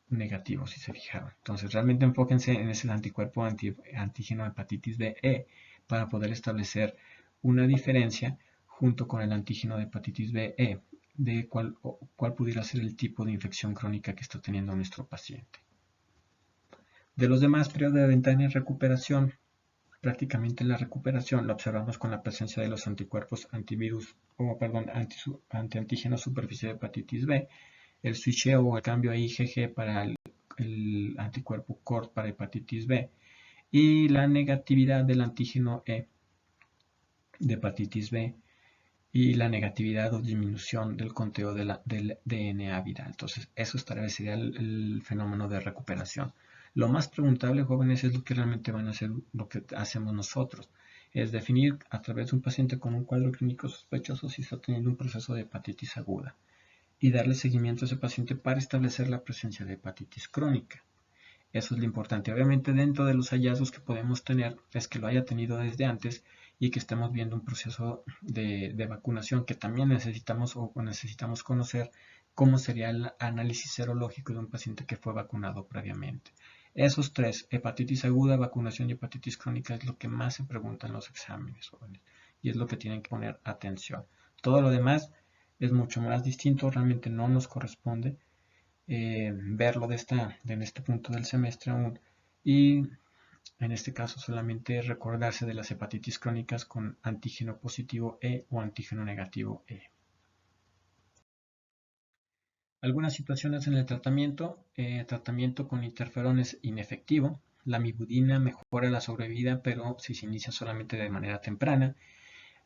negativo, si se fijaron. Entonces, realmente enfóquense en ese anticuerpo antígeno de hepatitis B E para poder establecer una diferencia junto con el antígeno de hepatitis B E de cuál pudiera ser el tipo de infección crónica que está teniendo nuestro paciente. De los demás, periodo de ventana y recuperación, prácticamente la recuperación la observamos con la presencia de los anticuerpos antivirus antiantígeno superficie de hepatitis B, el switcheo o el cambio a IgG para el anticuerpo CORT para hepatitis B y la negatividad del antígeno E de hepatitis B y la negatividad o disminución del conteo del DNA viral. Entonces, eso sería el fenómeno de recuperación. Lo más preguntable, jóvenes, es lo que realmente van a hacer, lo que hacemos nosotros. Es definir a través de un paciente con un cuadro clínico sospechoso si está teniendo un proceso de hepatitis aguda y darle seguimiento a ese paciente para establecer la presencia de hepatitis crónica. Eso es lo importante. Obviamente, dentro de los hallazgos que podemos tener es que lo haya tenido desde antes y que estemos viendo un proceso de vacunación que también necesitamos conocer cómo sería el análisis serológico de un paciente que fue vacunado previamente. Esos tres, hepatitis aguda, vacunación y hepatitis crónica, es lo que más se pregunta en los exámenes, jóvenes, y es lo que tienen que poner atención. Todo lo demás es mucho más distinto, realmente no nos corresponde verlo en este punto del semestre aún, y en este caso solamente recordarse de las hepatitis crónicas con antígeno positivo E o antígeno negativo E. Algunas situaciones en el tratamiento con interferón es inefectivo. La mibudina mejora la sobrevida, pero si se inicia solamente de manera temprana.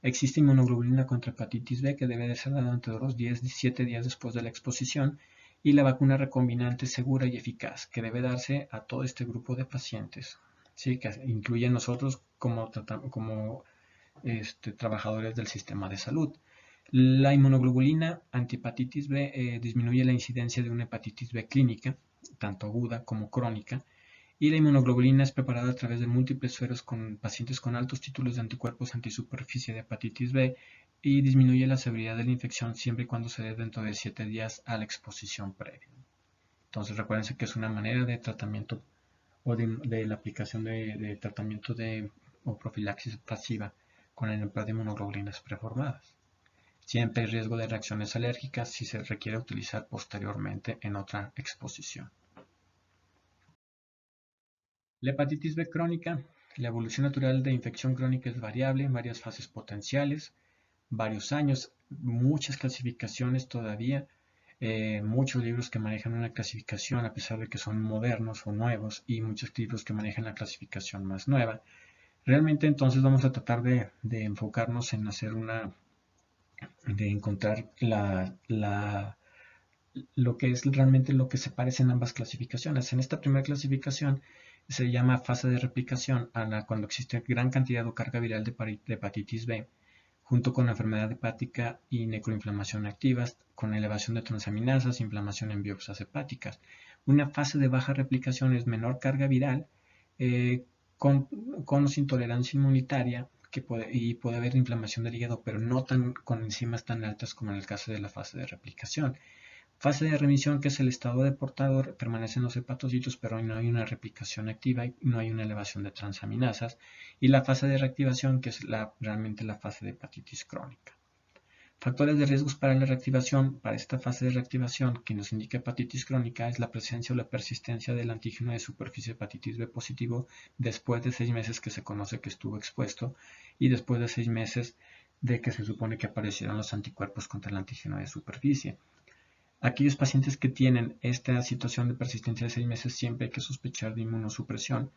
Existe inmunoglobulina contra hepatitis B que debe de ser dada entre los 7 días después de la exposición, y la vacuna recombinante segura y eficaz que debe darse a todo este grupo de pacientes, ¿sí? Que incluye a nosotros como trabajadores del sistema de salud. La inmunoglobulina antihepatitis B disminuye la incidencia de una hepatitis B clínica, tanto aguda como crónica, y la inmunoglobulina es preparada a través de múltiples sueros con pacientes con altos títulos de anticuerpos antisuperficie de hepatitis B y disminuye la severidad de la infección siempre y cuando se dé dentro de 7 días a la exposición previa. Entonces recuerden que es una manera de tratamiento o de la aplicación de tratamiento o profilaxis pasiva con el empleo de inmunoglobulinas preformadas. Siempre hay riesgo de reacciones alérgicas si se requiere utilizar posteriormente en otra exposición. La hepatitis B crónica, la evolución natural de infección crónica es variable en varias fases potenciales, varios años, muchas clasificaciones todavía, muchos libros que manejan una clasificación a pesar de que son modernos o nuevos, y muchos libros que manejan la clasificación más nueva. Realmente entonces vamos a tratar de enfocarnos en hacer de encontrar lo que es realmente lo que se parece en ambas clasificaciones. En esta primera clasificación se llama fase de replicación cuando existe gran cantidad o carga viral de hepatitis B, junto con enfermedad hepática y necroinflamación activas, con elevación de transaminasas, inflamación en biopsias hepáticas. Una fase de baja replicación es menor carga viral, con o sin tolerancia inmunitaria, y puede haber inflamación del hígado, pero no con enzimas tan altas como en el caso de la fase de replicación. Fase de remisión, que es el estado de portador, permanecen los hepatocitos, pero no hay una replicación activa y no hay una elevación de transaminasas. Y la fase de reactivación, que es realmente la fase de hepatitis crónica. Factores de riesgos para la reactivación. Para esta fase de reactivación, que nos indica hepatitis crónica, es la presencia o la persistencia del antígeno de superficie hepatitis B positivo después de 6 meses que se conoce que estuvo expuesto y después de 6 meses de que se supone que aparecieron los anticuerpos contra el antígeno de superficie. Aquellos pacientes que tienen esta situación de persistencia de 6 meses siempre hay que sospechar de inmunosupresión,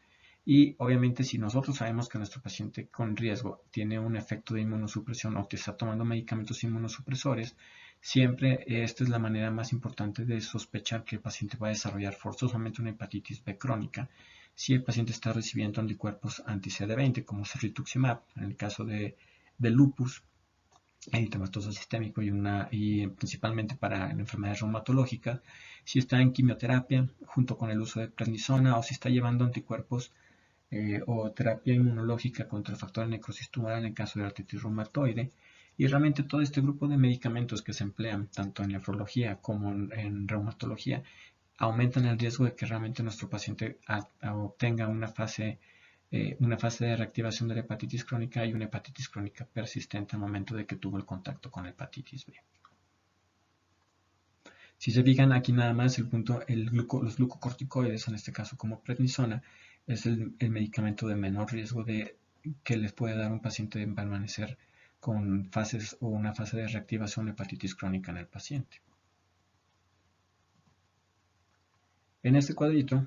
y obviamente si nosotros sabemos que nuestro paciente con riesgo tiene un efecto de inmunosupresión o que está tomando medicamentos inmunosupresores, siempre esta es la manera más importante de sospechar que el paciente va a desarrollar forzosamente una hepatitis B crónica si el paciente está recibiendo anticuerpos anti-CD20 como es el rituximab, en el caso de lupus, eritematoso sistémico y principalmente para enfermedades reumatológicas, si está en quimioterapia junto con el uso de prednisona, o si está llevando anticuerpos o terapia inmunológica contra el factor de necrosis tumoral en el caso de artritis reumatoide. Y realmente todo este grupo de medicamentos que se emplean tanto en nefrología como en reumatología aumentan el riesgo de que realmente nuestro paciente obtenga una fase de reactivación de la hepatitis crónica y una hepatitis crónica persistente al momento de que tuvo el contacto con la hepatitis B. Si se fijan aquí nada más el punto, los glucocorticoides, en este caso como prednisona, es el medicamento de menor riesgo que les puede dar a un paciente de permanecer con fases o una fase de reactivación de hepatitis crónica en el paciente. En este cuadrito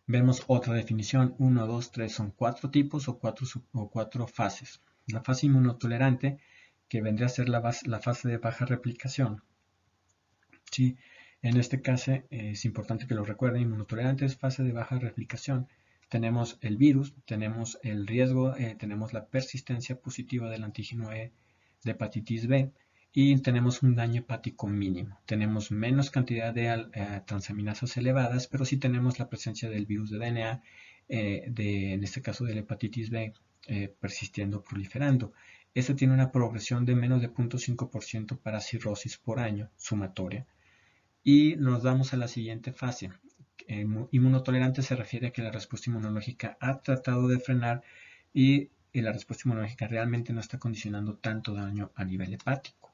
vemos otra definición, 1, 2, 3, son 4 tipos o 4 fases. La fase inmunotolerante, que vendría a ser la fase de baja replicación. ¿Sí? En este caso es importante que lo recuerden, inmunotolerante es fase de baja replicación. Tenemos el virus, tenemos el riesgo, tenemos la persistencia positiva del antígeno E de hepatitis B, y tenemos un daño hepático mínimo. Tenemos menos cantidad de transaminasas elevadas, pero sí tenemos la presencia del virus de DNA, en este caso de la hepatitis B, persistiendo, proliferando. Este tiene una progresión de menos de 0.5% para cirrosis por año, sumatoria. Y nos vamos a la siguiente fase. Inmunotolerante se refiere a que la respuesta inmunológica ha tratado de frenar y la respuesta inmunológica realmente no está condicionando tanto daño a nivel hepático.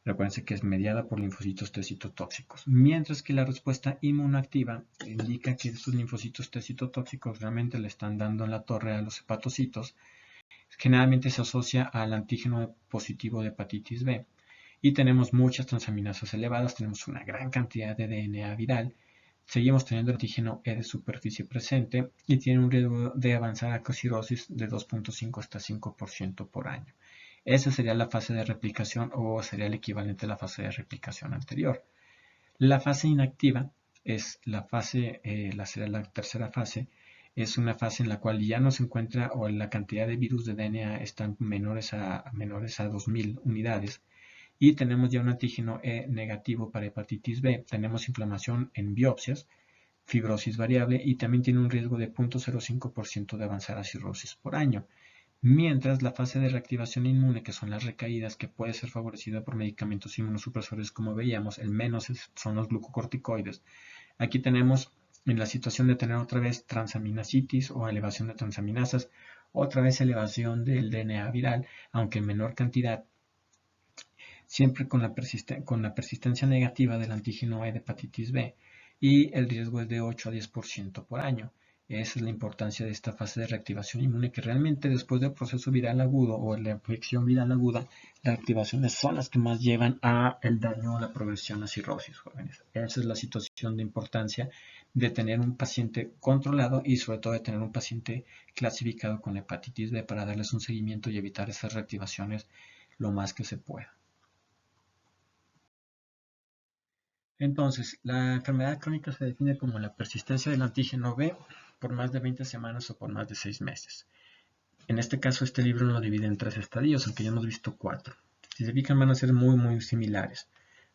Recuerden que es mediada por linfocitos T citotóxicos, mientras que la respuesta inmunoactiva indica que estos linfocitos T citotóxicos realmente le están dando en la torre a los hepatocitos. Generalmente se asocia al antígeno positivo de hepatitis B y tenemos muchas transaminasas elevadas, tenemos una gran cantidad de DNA viral, seguimos teniendo antígeno E de superficie presente y tiene un riesgo de avanzar a cirrosis de 2.5 hasta 5% por año. Esa sería la fase de replicación o sería el equivalente a la fase de replicación anterior. La fase inactiva es la fase, será la tercera fase, es una fase en la cual ya no se encuentra o la cantidad de virus de DNA están menores a 2000 unidades y tenemos ya un antígeno E negativo para hepatitis B. Tenemos inflamación en biopsias, fibrosis variable y también tiene un riesgo de 0.05% de avanzar a cirrosis por año. Mientras la fase de reactivación inmune, que son las recaídas, que puede ser favorecida por medicamentos inmunosupresores, como veíamos, el menos son los glucocorticoides. Aquí tenemos en la situación de tener otra vez transaminasitis o elevación de transaminasas, otra vez elevación del DNA viral, aunque en menor cantidad, siempre con la persistencia negativa del antígeno E de hepatitis B, y el riesgo es de 8 a 10% por año. Esa es la importancia de esta fase de reactivación inmune, que realmente después del proceso viral agudo o la infección viral aguda, las activaciones son las que más llevan a el daño o la progresión a cirrosis, jóvenes. Esa es la situación de importancia de tener un paciente controlado y sobre todo de tener un paciente clasificado con hepatitis B para darles un seguimiento y evitar esas reactivaciones lo más que se pueda. Entonces, la enfermedad crónica se define como la persistencia del antígeno B por más de 20 semanas o por más de 6 meses. En este caso, este libro lo divide en 3 estadios, aunque ya hemos visto 4. Si se fijan, van a ser muy similares.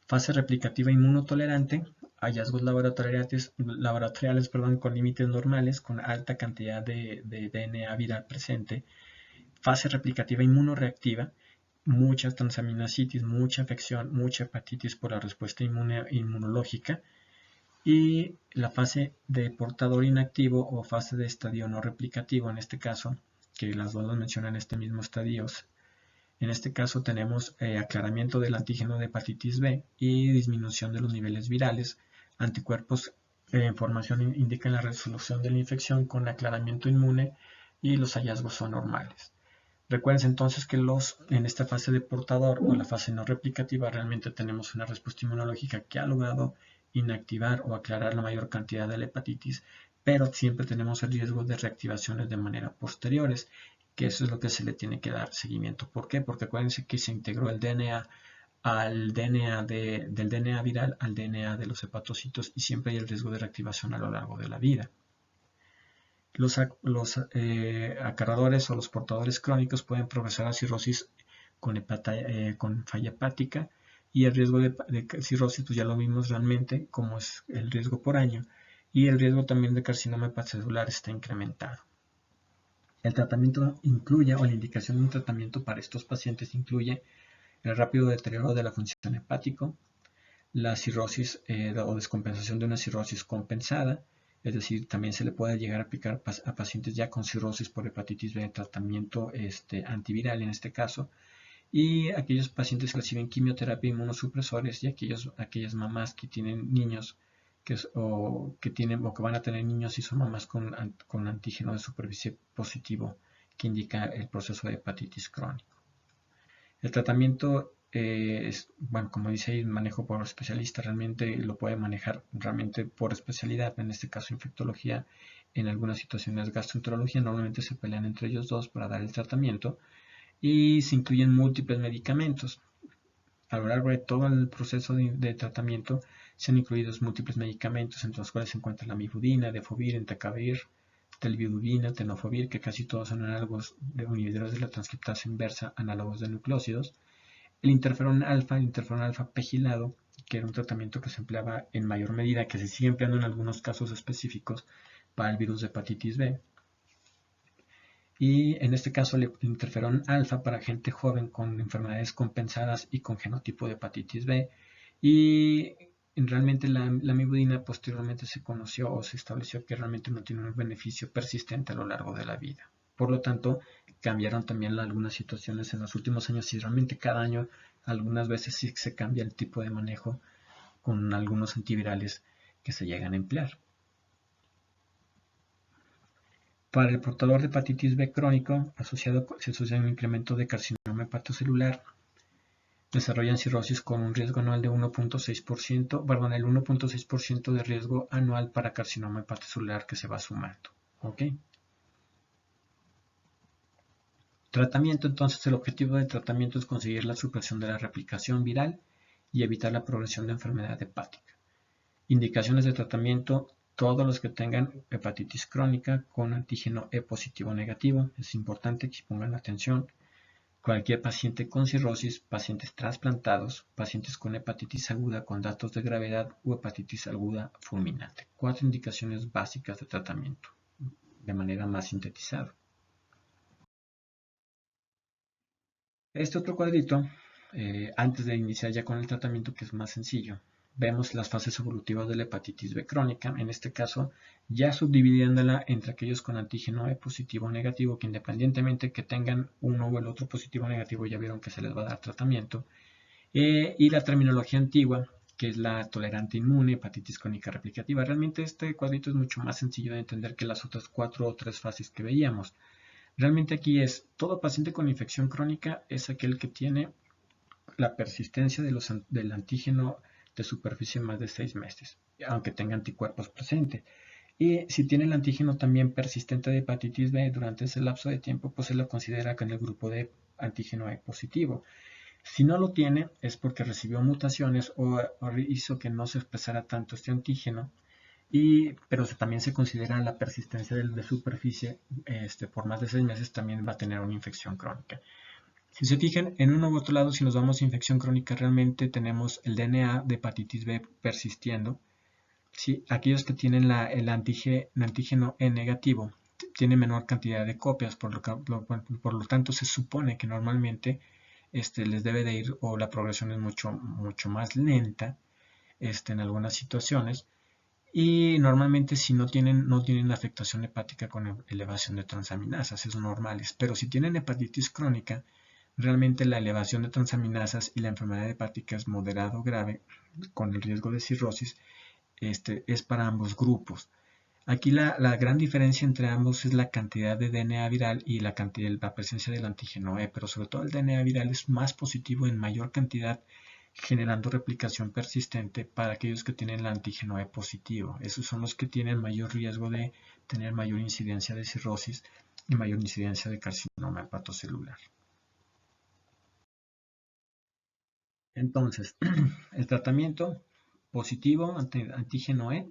Fase replicativa inmunotolerante, hallazgos laboratoriales con límites normales, con alta cantidad de DNA viral presente. Fase replicativa inmunoreactiva, mucha transaminasitis, mucha afección, mucha hepatitis por la respuesta inmunológica, y la fase de portador inactivo o fase de estadio no replicativo, en este caso, que las dos mencionan este mismo estadio. En este caso tenemos aclaramiento del antígeno de hepatitis B y disminución de los niveles virales. Anticuerpos en formación indican la resolución de la infección con aclaramiento inmune y los hallazgos son normales. Recuerden entonces que en esta fase de portador o la fase no replicativa realmente tenemos una respuesta inmunológica que ha logrado inactivar o aclarar la mayor cantidad de la hepatitis, pero siempre tenemos el riesgo de reactivaciones de manera posteriores, que eso es lo que se le tiene que dar seguimiento. ¿Por qué? Porque acuérdense que se integró el DNA del DNA viral al DNA de los hepatocitos y siempre hay el riesgo de reactivación a lo largo de la vida. Los acarreadores o los portadores crónicos pueden progresar a cirrosis con falla hepática, y el riesgo de cirrosis, pues ya lo vimos realmente, como es el riesgo por año, y el riesgo también de carcinoma hepatocelular está incrementado. El tratamiento incluye, o la indicación de un tratamiento para estos pacientes incluye el rápido deterioro de la función hepática, la cirrosis o descompensación de una cirrosis compensada, es decir, también se le puede llegar a aplicar a pacientes ya con cirrosis por hepatitis B de tratamiento antiviral en este caso, y aquellos pacientes que reciben quimioterapia e inmunosupresores, y aquellas mamás que tienen niños que van a tener niños y son mamás con antígeno de superficie positivo que indica el proceso de hepatitis crónico. El tratamiento bueno, como dice ahí, manejo por especialista, realmente lo puede manejar realmente por especialidad, en este caso infectología, en algunas situaciones gastroenterología, normalmente se pelean entre ellos dos para dar el tratamiento, y se incluyen múltiples medicamentos. A lo largo de todo el proceso de tratamiento se han incluido múltiples medicamentos, entre los cuales se encuentra la mifudina, defovir, entecavir, telvidubina, tenofovir, que casi todos son análogos de inhibidores de la transcriptasa inversa, análogos de nucleósidos. El interferón alfa pegilado, que era un tratamiento que se empleaba en mayor medida, que se sigue empleando en algunos casos específicos para el virus de hepatitis B. Y en este caso el interferón alfa para gente joven con enfermedades compensadas y con genotipo de hepatitis B. Y realmente la mifudina posteriormente se conoció o se estableció que realmente no tiene un beneficio persistente a lo largo de la vida. Por lo tanto, cambiaron también algunas situaciones en los últimos años, y realmente cada año algunas veces sí se cambia el tipo de manejo con algunos antivirales que se llegan a emplear. Para el portador de hepatitis B crónico, se asocia un incremento de carcinoma hepatocelular. Desarrollan cirrosis con un riesgo anual de 1.6%, perdón, el 1.6% de riesgo anual para carcinoma hepatocelular que se va sumando. ¿Ok? Tratamiento, entonces el objetivo del tratamiento es conseguir la supresión de la replicación viral y evitar la progresión de enfermedad hepática. Indicaciones de tratamiento: todos los que tengan hepatitis crónica con antígeno E positivo o negativo. Es importante que pongan atención. Cualquier paciente con cirrosis, pacientes trasplantados, pacientes con hepatitis aguda con datos de gravedad o hepatitis aguda fulminante. 4 indicaciones básicas de tratamiento, de manera más sintetizada. Este otro cuadrito, antes de iniciar ya con el tratamiento, que es más sencillo, vemos las fases evolutivas de la hepatitis B crónica, en este caso ya subdividiéndola entre aquellos con antígeno E positivo o negativo, que independientemente que tengan uno o el otro positivo o negativo, ya vieron que se les va a dar tratamiento, y la terminología antigua, que es la tolerante inmune, hepatitis crónica replicativa. Realmente este cuadrito es mucho más sencillo de entender que las otras 4 o 3 fases que veíamos. Realmente aquí es, todo paciente con infección crónica es aquel que tiene la persistencia del antígeno de superficie más de 6 meses, aunque tenga anticuerpos presentes. Y si tiene el antígeno también persistente de hepatitis B durante ese lapso de tiempo, pues se lo considera en el grupo de antígeno E positivo. Si no lo tiene, es porque recibió mutaciones o hizo que no se expresara tanto este antígeno, pero también se considera la persistencia de superficie por más de 6 meses, también va a tener una infección crónica. Si se fijan, en uno u otro lado, si nos vamos a infección crónica, realmente tenemos el DNA de hepatitis B persistiendo. Sí, aquellos que tienen el antígeno E negativo tienen menor cantidad de copias, por lo tanto se supone que normalmente les debe de ir, o la progresión es mucho más lenta en algunas situaciones, y normalmente si no tienen afectación hepática con elevación de transaminasas, es normales, pero si tienen hepatitis crónica, realmente la elevación de transaminasas y la enfermedad hepática es moderado o grave, con el riesgo de cirrosis, es para ambos grupos. Aquí la gran diferencia entre ambos es la cantidad de DNA viral y la presencia del antígeno E, pero sobre todo el DNA viral es más positivo en mayor cantidad, generando replicación persistente para aquellos que tienen el antígeno E positivo. Esos son los que tienen mayor riesgo de tener mayor incidencia de cirrosis y mayor incidencia de carcinoma hepatocelular. Entonces, el tratamiento positivo antígeno E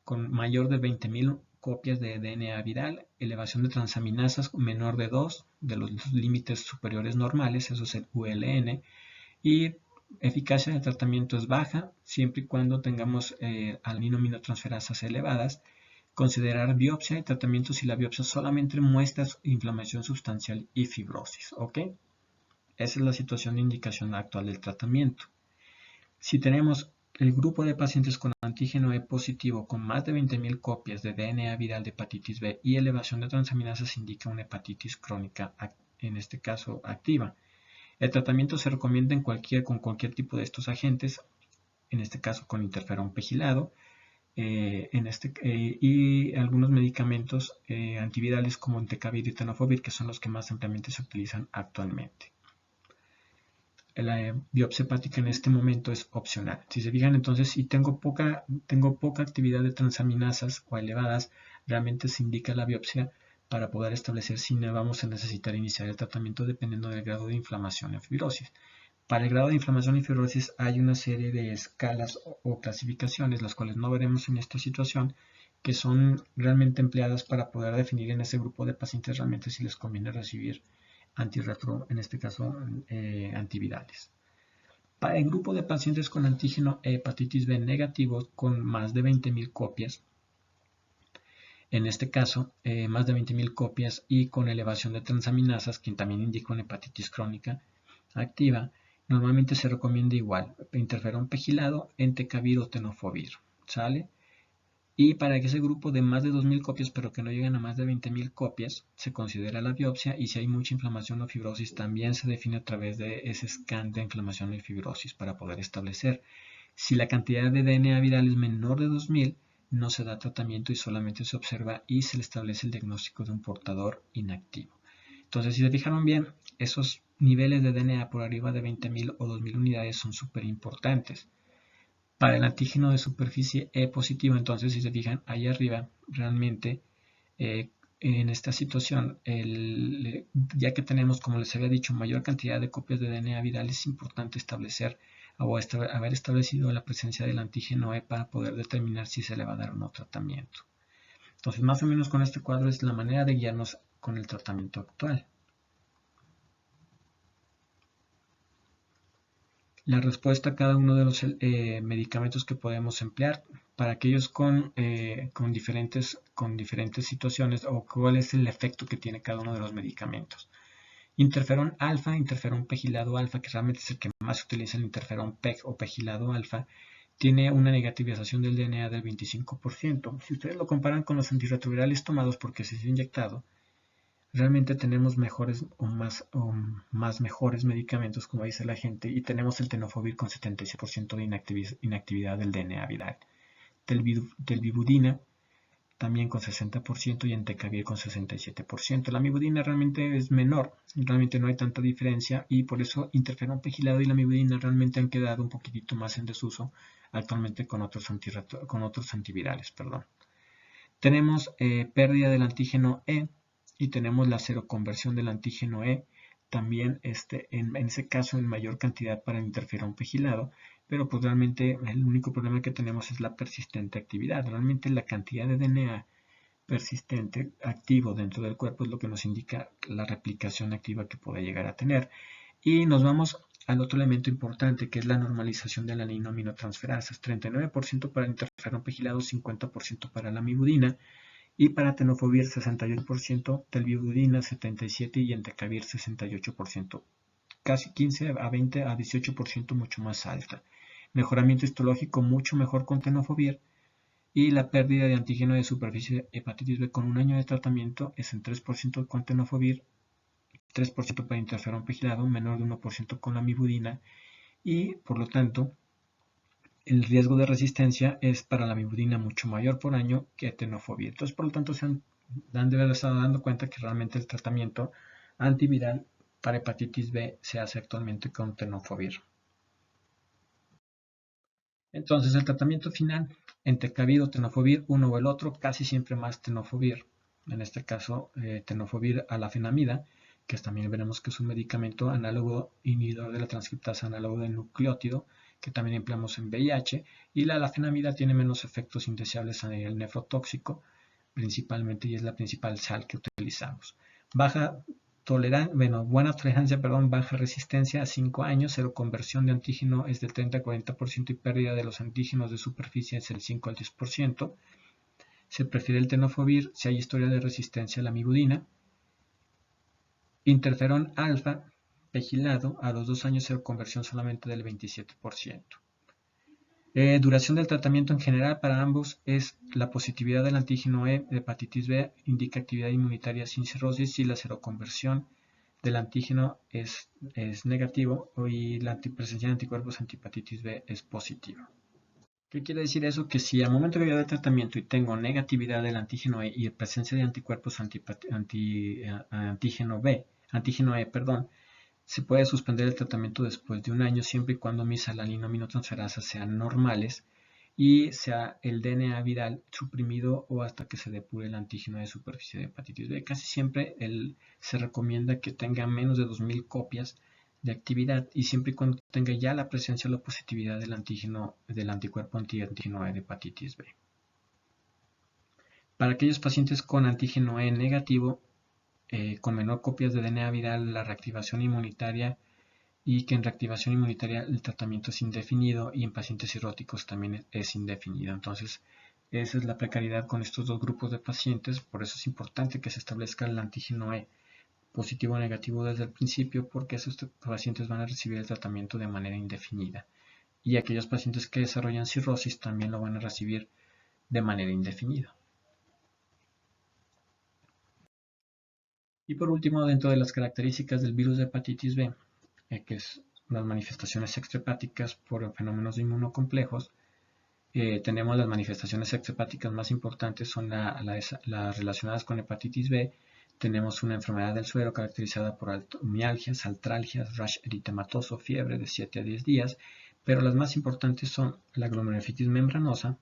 con mayor de 20.000 copias de DNA viral, elevación de transaminasas menor de 2 de los límites superiores normales, eso es el ULN, y eficacia del tratamiento es baja, siempre y cuando tengamos alaninoaminotransferasas elevadas. Considerar biopsia y tratamiento si la biopsia solamente muestra inflamación sustancial y fibrosis, ¿ok? Esa es la situación de indicación actual del tratamiento. Si tenemos el grupo de pacientes con antígeno E positivo con más de 20.000 copias de DNA viral de hepatitis B y elevación de transaminasas, indica una hepatitis crónica, en este caso activa. El tratamiento se recomienda con cualquier tipo de estos agentes, en este caso con interferón pegilado, y algunos medicamentos antivirales como entecavir y tenofovir, que son los que más ampliamente se utilizan actualmente. La biopsia hepática en este momento es opcional. Si se fijan, entonces, si tengo poca actividad de transaminasas o elevadas, realmente se indica la biopsia para poder establecer si vamos a necesitar iniciar el tratamiento dependiendo del grado de inflamación y fibrosis. Para el grado de inflamación y fibrosis hay una serie de escalas o clasificaciones, las cuales no veremos en esta situación, que son realmente empleadas para poder definir en ese grupo de pacientes realmente si les conviene recibir antirretro, en este caso antivirales. Para el grupo de pacientes con antígeno hepatitis B negativo con más de 20.000 copias, en este caso más de 20.000 copias y con elevación de transaminasas, que también indica una hepatitis crónica activa, normalmente se recomienda igual, interferón pegilado, entecavir o tenofovir, ¿sale? Y para ese grupo de más de 2.000 copias, pero que no lleguen a más de 20.000 copias, se considera la biopsia, y si hay mucha inflamación o fibrosis, también se define a través de ese scan de inflamación y fibrosis para poder establecer. Si la cantidad de DNA viral es menor de 2.000, no se da tratamiento y solamente se observa y se le establece el diagnóstico de un portador inactivo. Entonces, si se fijaron bien, esos niveles de DNA por arriba de 20.000 o 2.000 unidades son súper importantes. Para el antígeno de superficie E positivo, entonces, si se fijan ahí arriba, realmente en esta situación, ya que tenemos, como les había dicho, mayor cantidad de copias de DNA viral, es importante establecer o haber establecido la presencia del antígeno E para poder determinar si se le va a dar o no tratamiento. Entonces, más o menos con este cuadro es la manera de guiarnos con el tratamiento actual. La respuesta a cada uno de los medicamentos que podemos emplear para aquellos con diferentes situaciones, o cuál es el efecto que tiene cada uno de los medicamentos. Interferón alfa, interferón pegilado alfa, que realmente es el que más se utiliza, el interferón PEG o pegilado alfa, tiene una negativización del DNA del 25%. Si ustedes lo comparan con los antirretrovirales tomados porque se ha inyectado, realmente tenemos mejores o más mejores medicamentos, como dice la gente, y tenemos el tenofovir con 76% de inactividad del DNA viral. Telvibudina también con 60% y entecavir con 67%. La mibudina realmente es menor, realmente no hay tanta diferencia, y por eso interferón pegilado y la mibudina realmente han quedado un poquitito más en desuso actualmente con otros antivirales. Tenemos pérdida del antígeno E y tenemos la seroconversión del antígeno E, también en ese caso en mayor cantidad para el interferón pegilado, pero pues realmente el único problema que tenemos es la persistente actividad. Realmente la cantidad de DNA persistente activo dentro del cuerpo es lo que nos indica la replicación activa que puede llegar a tener. Y nos vamos al otro elemento importante, que es la normalización de la aminotransferasas. 39% para el interferón pegilado, 50% para la mibudina, y para tenofovir 68%, telvibudina 77% y entecavir 68%. Casi 15 a 20 a 18% mucho más alta. Mejoramiento histológico mucho mejor con tenofovir, y la pérdida de antígeno de superficie de hepatitis B con un año de tratamiento es en 3% con tenofovir, 3% para interferón pegilado, menor de 1% con la mibudina, y por lo tanto el riesgo de resistencia es para la mibudina mucho mayor por año que tenofovir. Entonces, por lo tanto, se han de haber estado dando cuenta que realmente el tratamiento antiviral para hepatitis B se hace actualmente con tenofovir. Entonces, el tratamiento final, entecavir o tenofovir, uno o el otro, casi siempre más tenofovir. En este caso, tenofovir alafenamida, que también veremos que es un medicamento análogo inhibidor de la transcriptasa, análogo del nucleótido, que también empleamos en VIH, y la alafenamida tiene menos efectos indeseables a nivel nefrotóxico, principalmente, y es la principal sal que utilizamos. Buena tolerancia, baja resistencia a 5 años, seroconversión de antígeno es del 30 a 40% y pérdida de los antígenos de superficie es del 5 al 10%. Se prefiere el tenofovir si hay historia de resistencia a la mibudina. Interferón alfa pegilado, a los 2 años seroconversión solamente del 27%. Duración del tratamiento en general para ambos es la positividad del antígeno E de hepatitis B indica actividad inmunitaria sin cirrosis, y la seroconversión del antígeno es negativo y la presencia de anticuerpos antihepatitis B es positiva. ¿Qué quiere decir eso? Que si al momento que yo doy tratamiento y tengo negatividad del antígeno E y presencia de anticuerpos antígeno E, se puede suspender el tratamiento después de un año siempre y cuando mis alaninoaminotransferasas sean normales y sea el DNA viral suprimido o hasta que se depure el antígeno de superficie de hepatitis B. Casi siempre se recomienda que tenga menos de 2000 copias de actividad y siempre y cuando tenga ya la presencia o la positividad del anticuerpo antígeno E de hepatitis B. Para aquellos pacientes con antígeno E negativo, con menor copias de DNA viral, la reactivación inmunitaria, y que en reactivación inmunitaria el tratamiento es indefinido y en pacientes cirróticos también es indefinido. Entonces, esa es la precariedad con estos dos grupos de pacientes. Por eso es importante que se establezca el antígeno E positivo o negativo desde el principio, porque esos pacientes van a recibir el tratamiento de manera indefinida. Y aquellos pacientes que desarrollan cirrosis también lo van a recibir de manera indefinida. Y por último, dentro de las características del virus de hepatitis B, que es las manifestaciones extrahepáticas por fenómenos inmunocomplejos, tenemos las manifestaciones extrahepáticas más importantes, son las relacionadas con hepatitis B. Tenemos una enfermedad del suero caracterizada por mialgias, artralgias, rash eritematoso, fiebre de 7 a 10 días, pero las más importantes son la glomerulonefritis membranosa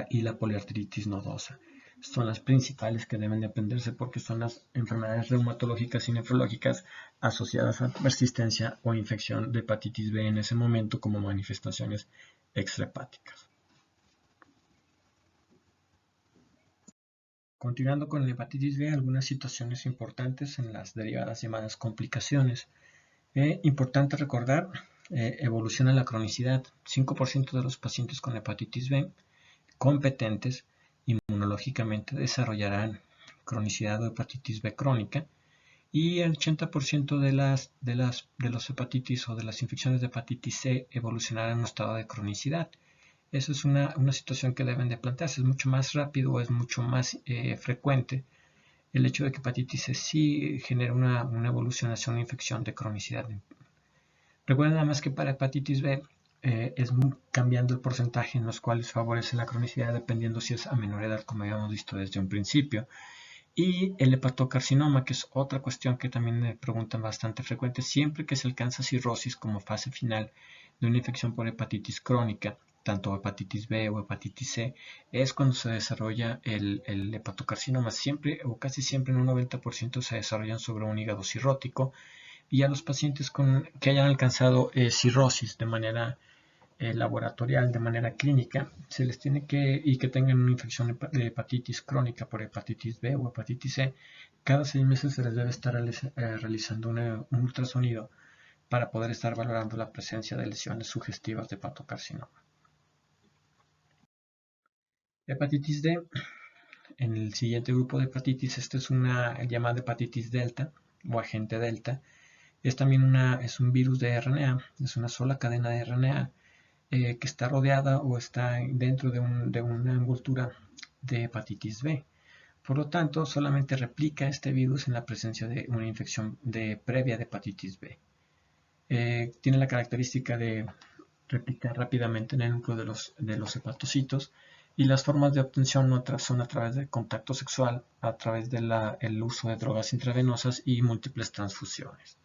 y la poliarteritis nodosa. son las principales que deben de aprenderse porque son las enfermedades reumatológicas y nefrológicas asociadas a persistencia o infección de hepatitis B en ese momento como manifestaciones extrahepáticas. Continuando con la hepatitis B, algunas situaciones importantes en las derivadas llamadas complicaciones. Importante recordar, evoluciona la cronicidad. 5% de los pacientes con hepatitis B competentes inmunológicamente desarrollarán cronicidad o hepatitis B crónica y el 80% de los hepatitis o de las infecciones de hepatitis C evolucionarán en un estado de cronicidad. Eso es una situación que deben de plantearse. Es mucho más rápido o es mucho más frecuente el hecho de que hepatitis C sí genera una evolución hacia una infección de cronicidad. Recuerden además que para hepatitis B es cambiando el porcentaje en los cuales favorece la cronicidad dependiendo si es a menor edad, como habíamos visto desde un principio. Y el hepatocarcinoma, que es otra cuestión que también me preguntan bastante frecuente, siempre que se alcanza cirrosis como fase final de una infección por hepatitis crónica, tanto hepatitis B o hepatitis C, es cuando se desarrolla el hepatocarcinoma. Siempre o casi siempre en un 90% se desarrollan sobre un hígado cirrótico, y a los pacientes que hayan alcanzado cirrosis de manera laboratorial, de manera clínica, se les tiene y que tengan una infección de hepatitis crónica por hepatitis B o hepatitis C, cada 6 meses se les debe estar realizando un ultrasonido para poder estar valorando la presencia de lesiones sugestivas de hepatocarcinoma. Hepatitis D, en el siguiente grupo de hepatitis, esta es una llamada hepatitis delta o agente delta. Es también es un virus de RNA, es una sola cadena de RNA que está rodeada o está dentro de una envoltura de hepatitis B. Por lo tanto, solamente replica este virus en la presencia de una infección previa de hepatitis B. Tiene la característica de replicar rápidamente en el núcleo de los hepatocitos, y las formas de obtención son a través de contacto sexual, a través del uso de drogas intravenosas y múltiples transfusiones.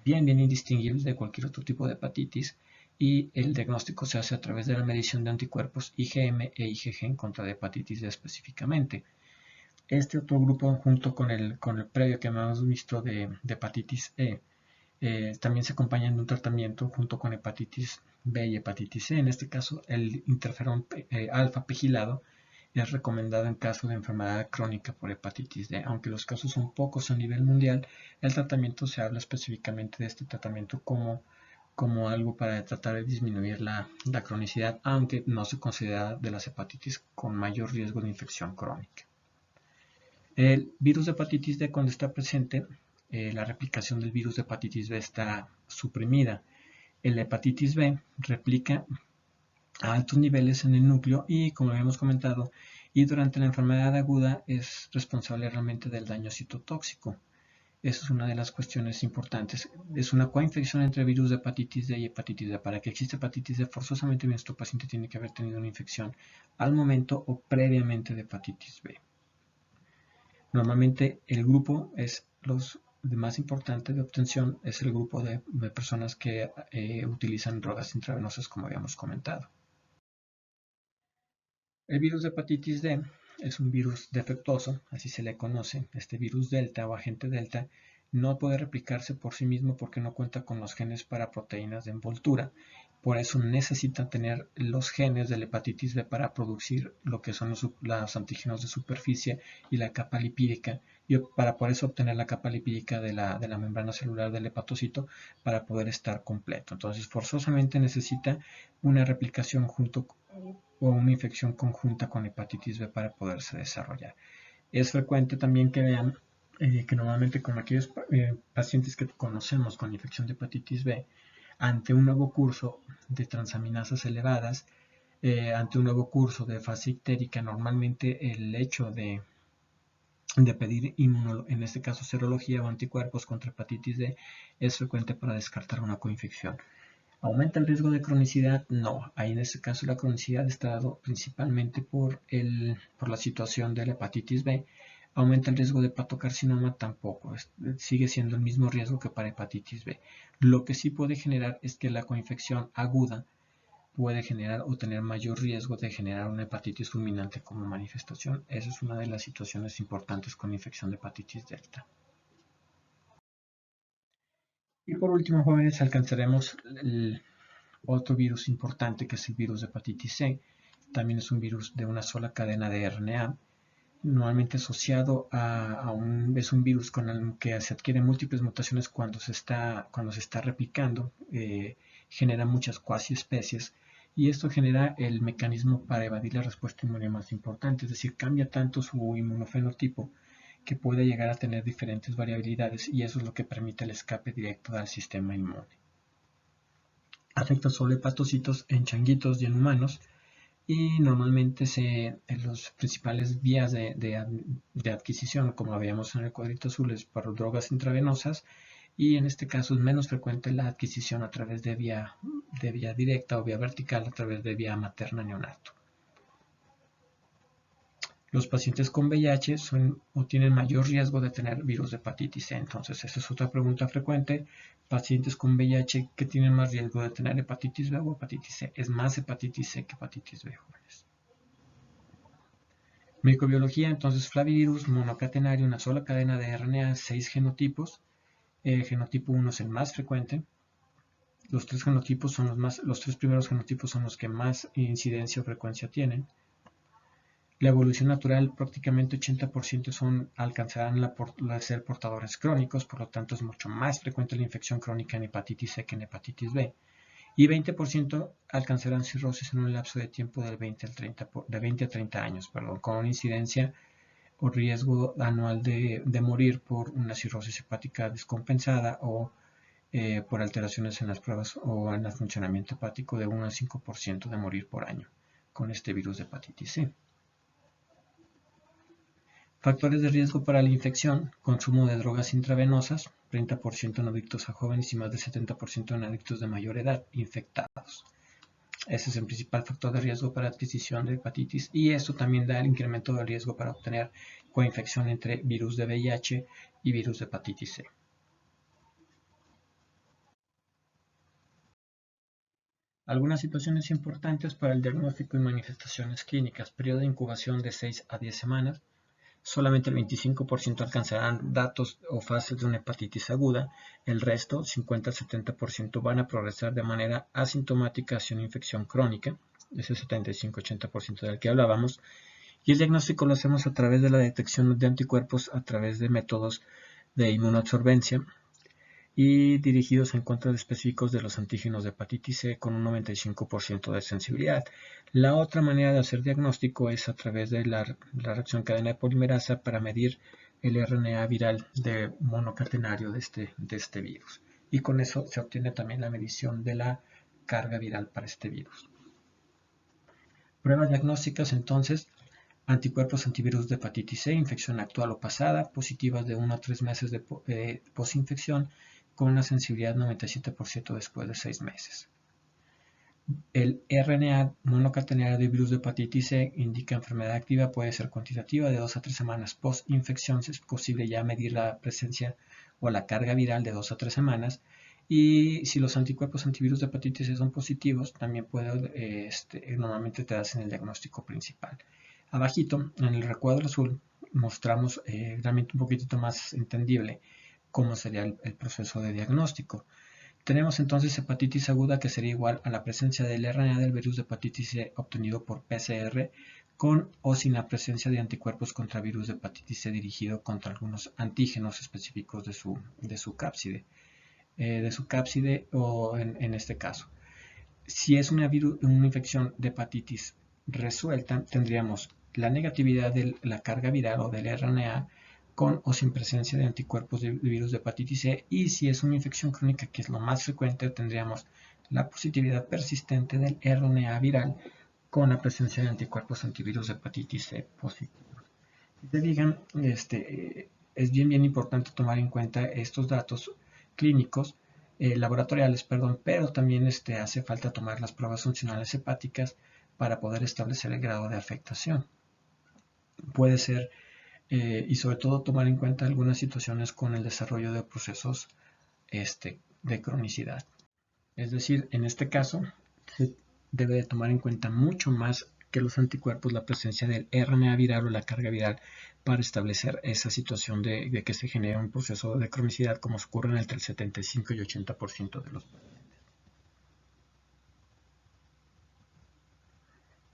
Bien indistinguibles de cualquier otro tipo de hepatitis, y el diagnóstico se hace a través de la medición de anticuerpos IgM e IgG en contra de hepatitis D específicamente. Este otro grupo, junto con el previo que hemos visto de hepatitis E, también se acompañan de un tratamiento junto con hepatitis B y hepatitis C. En este caso, el interferón alfa pegilado es recomendado en caso de enfermedad crónica por hepatitis D. Aunque los casos son pocos a nivel mundial, el tratamiento se habla específicamente de este tratamiento como algo para tratar de disminuir la cronicidad, aunque no se considera de las hepatitis con mayor riesgo de infección crónica. El virus de hepatitis D, cuando está presente, la replicación del virus de hepatitis B está suprimida. El hepatitis B replica a altos niveles en el núcleo y, como habíamos comentado, y durante la enfermedad aguda es responsable realmente del daño citotóxico. Esa es una de las cuestiones importantes. Es una coinfección entre virus de hepatitis D y hepatitis D. Para que exista hepatitis D, forzosamente nuestro paciente tiene que haber tenido una infección al momento o previamente de hepatitis B. Normalmente el grupo es más importante de obtención, es el grupo de personas que utilizan drogas intravenosas, como habíamos comentado. El virus de hepatitis D es un virus defectuoso, así se le conoce. Este virus delta o agente delta no puede replicarse por sí mismo porque no cuenta con los genes para proteínas de envoltura. Por eso necesita tener los genes de la hepatitis B para producir lo que son los antígenos de superficie y la capa lipídica, y para por eso obtener la capa lipídica de la membrana celular del hepatocito para poder estar completo. Entonces, forzosamente necesita una replicación o una infección conjunta con hepatitis B para poderse desarrollar. Es frecuente también que vean que normalmente con aquellos pacientes que conocemos con infección de hepatitis B, ante un nuevo curso de transaminasas elevadas, ante un nuevo curso de fase ictérica, normalmente el hecho de pedir en este caso serología o anticuerpos contra hepatitis D es frecuente para descartar una coinfección. ¿Aumenta el riesgo de cronicidad? No. Ahí en este caso la cronicidad está dado principalmente por la situación de la hepatitis B. ¿Aumenta el riesgo de hepatocarcinoma? Tampoco. Sigue siendo el mismo riesgo que para hepatitis B. Lo que sí puede generar es que la coinfección aguda puede generar o tener mayor riesgo de generar una hepatitis fulminante como manifestación. Esa es una de las situaciones importantes con infección de hepatitis delta. Y por último, jóvenes, alcanzaremos el otro virus importante, que es el virus de hepatitis C. También es un virus de una sola cadena de RNA, normalmente asociado es un virus con el que se adquieren múltiples mutaciones cuando se está replicando, genera muchas cuasi especies, y esto genera el mecanismo para evadir la respuesta inmune más importante, es decir, cambia tanto su inmunofenotipo que puede llegar a tener diferentes variabilidades, y eso es lo que permite el escape directo del sistema inmune. Afecta solo hepatocitos en changuitos y en humanos, y normalmente los principales vías de adquisición, como veíamos en el cuadrito azul, es por drogas intravenosas, y en este caso es menos frecuente la adquisición a través de vía directa o vía vertical a través de vía materna neonato. Los pacientes con VIH tienen mayor riesgo de tener virus de hepatitis C. Entonces, esa es otra pregunta frecuente. Pacientes con VIH, ¿qué tienen más riesgo de tener hepatitis B o hepatitis C? Es más hepatitis C que hepatitis B, jóvenes. Microbiología, entonces, flavivirus monocatenario, una sola cadena de RNA, 6 genotipos. El genotipo 1 es el más frecuente. Los tres primeros genotipos son los que más incidencia o frecuencia tienen. La evolución natural, prácticamente 80% alcanzarán ser portadores crónicos, por lo tanto es mucho más frecuente la infección crónica en hepatitis C que en hepatitis B. Y 20% alcanzarán cirrosis en un lapso de tiempo de 20 a 30 años, con una incidencia o riesgo anual de morir por una cirrosis hepática descompensada o por alteraciones en las pruebas o en el funcionamiento hepático de 1 al 5% de morir por año con este virus de hepatitis C. Factores de riesgo para la infección: consumo de drogas intravenosas, 30% en adictos a jóvenes y más del 70% en adictos de mayor edad infectados. Ese es el principal factor de riesgo para adquisición de hepatitis, y esto también da el incremento de riesgo para obtener coinfección entre virus de VIH y virus de hepatitis C. Algunas situaciones importantes para el diagnóstico y manifestaciones clínicas: periodo de incubación de 6 a 10 semanas. Solamente el 25% alcanzarán datos o fases de una hepatitis aguda. El resto, 50 al 70%, van a progresar de manera asintomática hacia una infección crónica, ese 75-80% del que hablábamos. Y el diagnóstico lo hacemos a través de la detección de anticuerpos a través de métodos de inmunoabsorbencia y dirigidos en contra de específicos de los antígenos de hepatitis C con un 95% de sensibilidad. La otra manera de hacer diagnóstico es a través de la reacción cadena de polimerasa para medir el RNA viral de monocatenario de este virus. Y con eso se obtiene también la medición de la carga viral para este virus. Pruebas diagnósticas, entonces: anticuerpos antivirus de hepatitis C, infección actual o pasada, positivas de 1 a 3 meses de posinfección, con una sensibilidad 97% después de 6 meses. El RNA monocatenario de virus de hepatitis C indica enfermedad activa, puede ser cuantitativa de 2 a 3 semanas post-infección. Es posible ya medir la presencia o la carga viral de 2 a 3 semanas. Y si los anticuerpos antivirus de hepatitis C son positivos, también normalmente te hacen el diagnóstico principal. Abajito, en el recuadro azul, mostramos realmente un poquitito más entendible cómo sería el proceso de diagnóstico. Tenemos entonces hepatitis aguda, que sería igual a la presencia del RNA del virus de hepatitis C obtenido por PCR, con o sin la presencia de anticuerpos contra virus de hepatitis C dirigido contra algunos antígenos específicos de su cápside. O en este caso. Si es una infección de hepatitis resuelta, tendríamos la negatividad de la carga viral o del RNA con o sin presencia de anticuerpos de virus de hepatitis C, y si es una infección crónica, que es lo más frecuente, tendríamos la positividad persistente del RNA viral con la presencia de anticuerpos antivirus de hepatitis C positivos. Si te digan, es bien importante tomar en cuenta estos datos clínicos, laboratoriales, pero también hace falta tomar las pruebas funcionales hepáticas para poder establecer el grado de afectación. Puede ser, y sobre todo tomar en cuenta algunas situaciones con el desarrollo de procesos de cronicidad. Es decir, en este caso debe de tomar en cuenta mucho más que los anticuerpos la presencia del RNA viral o la carga viral para establecer esa situación de que se genere un proceso de cronicidad como ocurre entre el 75 y 80% de los pacientes.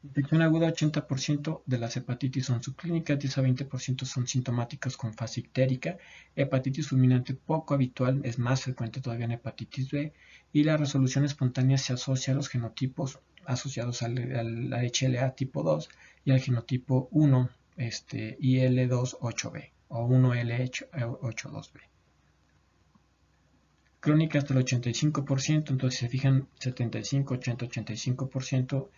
Infección aguda, 80% de las hepatitis son subclínicas, 10 a 20% son sintomáticas con fase ictérica. Hepatitis fulminante poco habitual, es más frecuente todavía en hepatitis B. Y la resolución espontánea se asocia a los genotipos asociados al HLA tipo 2 y al genotipo 1 IL28B o 1L82B. Crónica hasta el 85%, entonces si se fijan 75, 80, 85%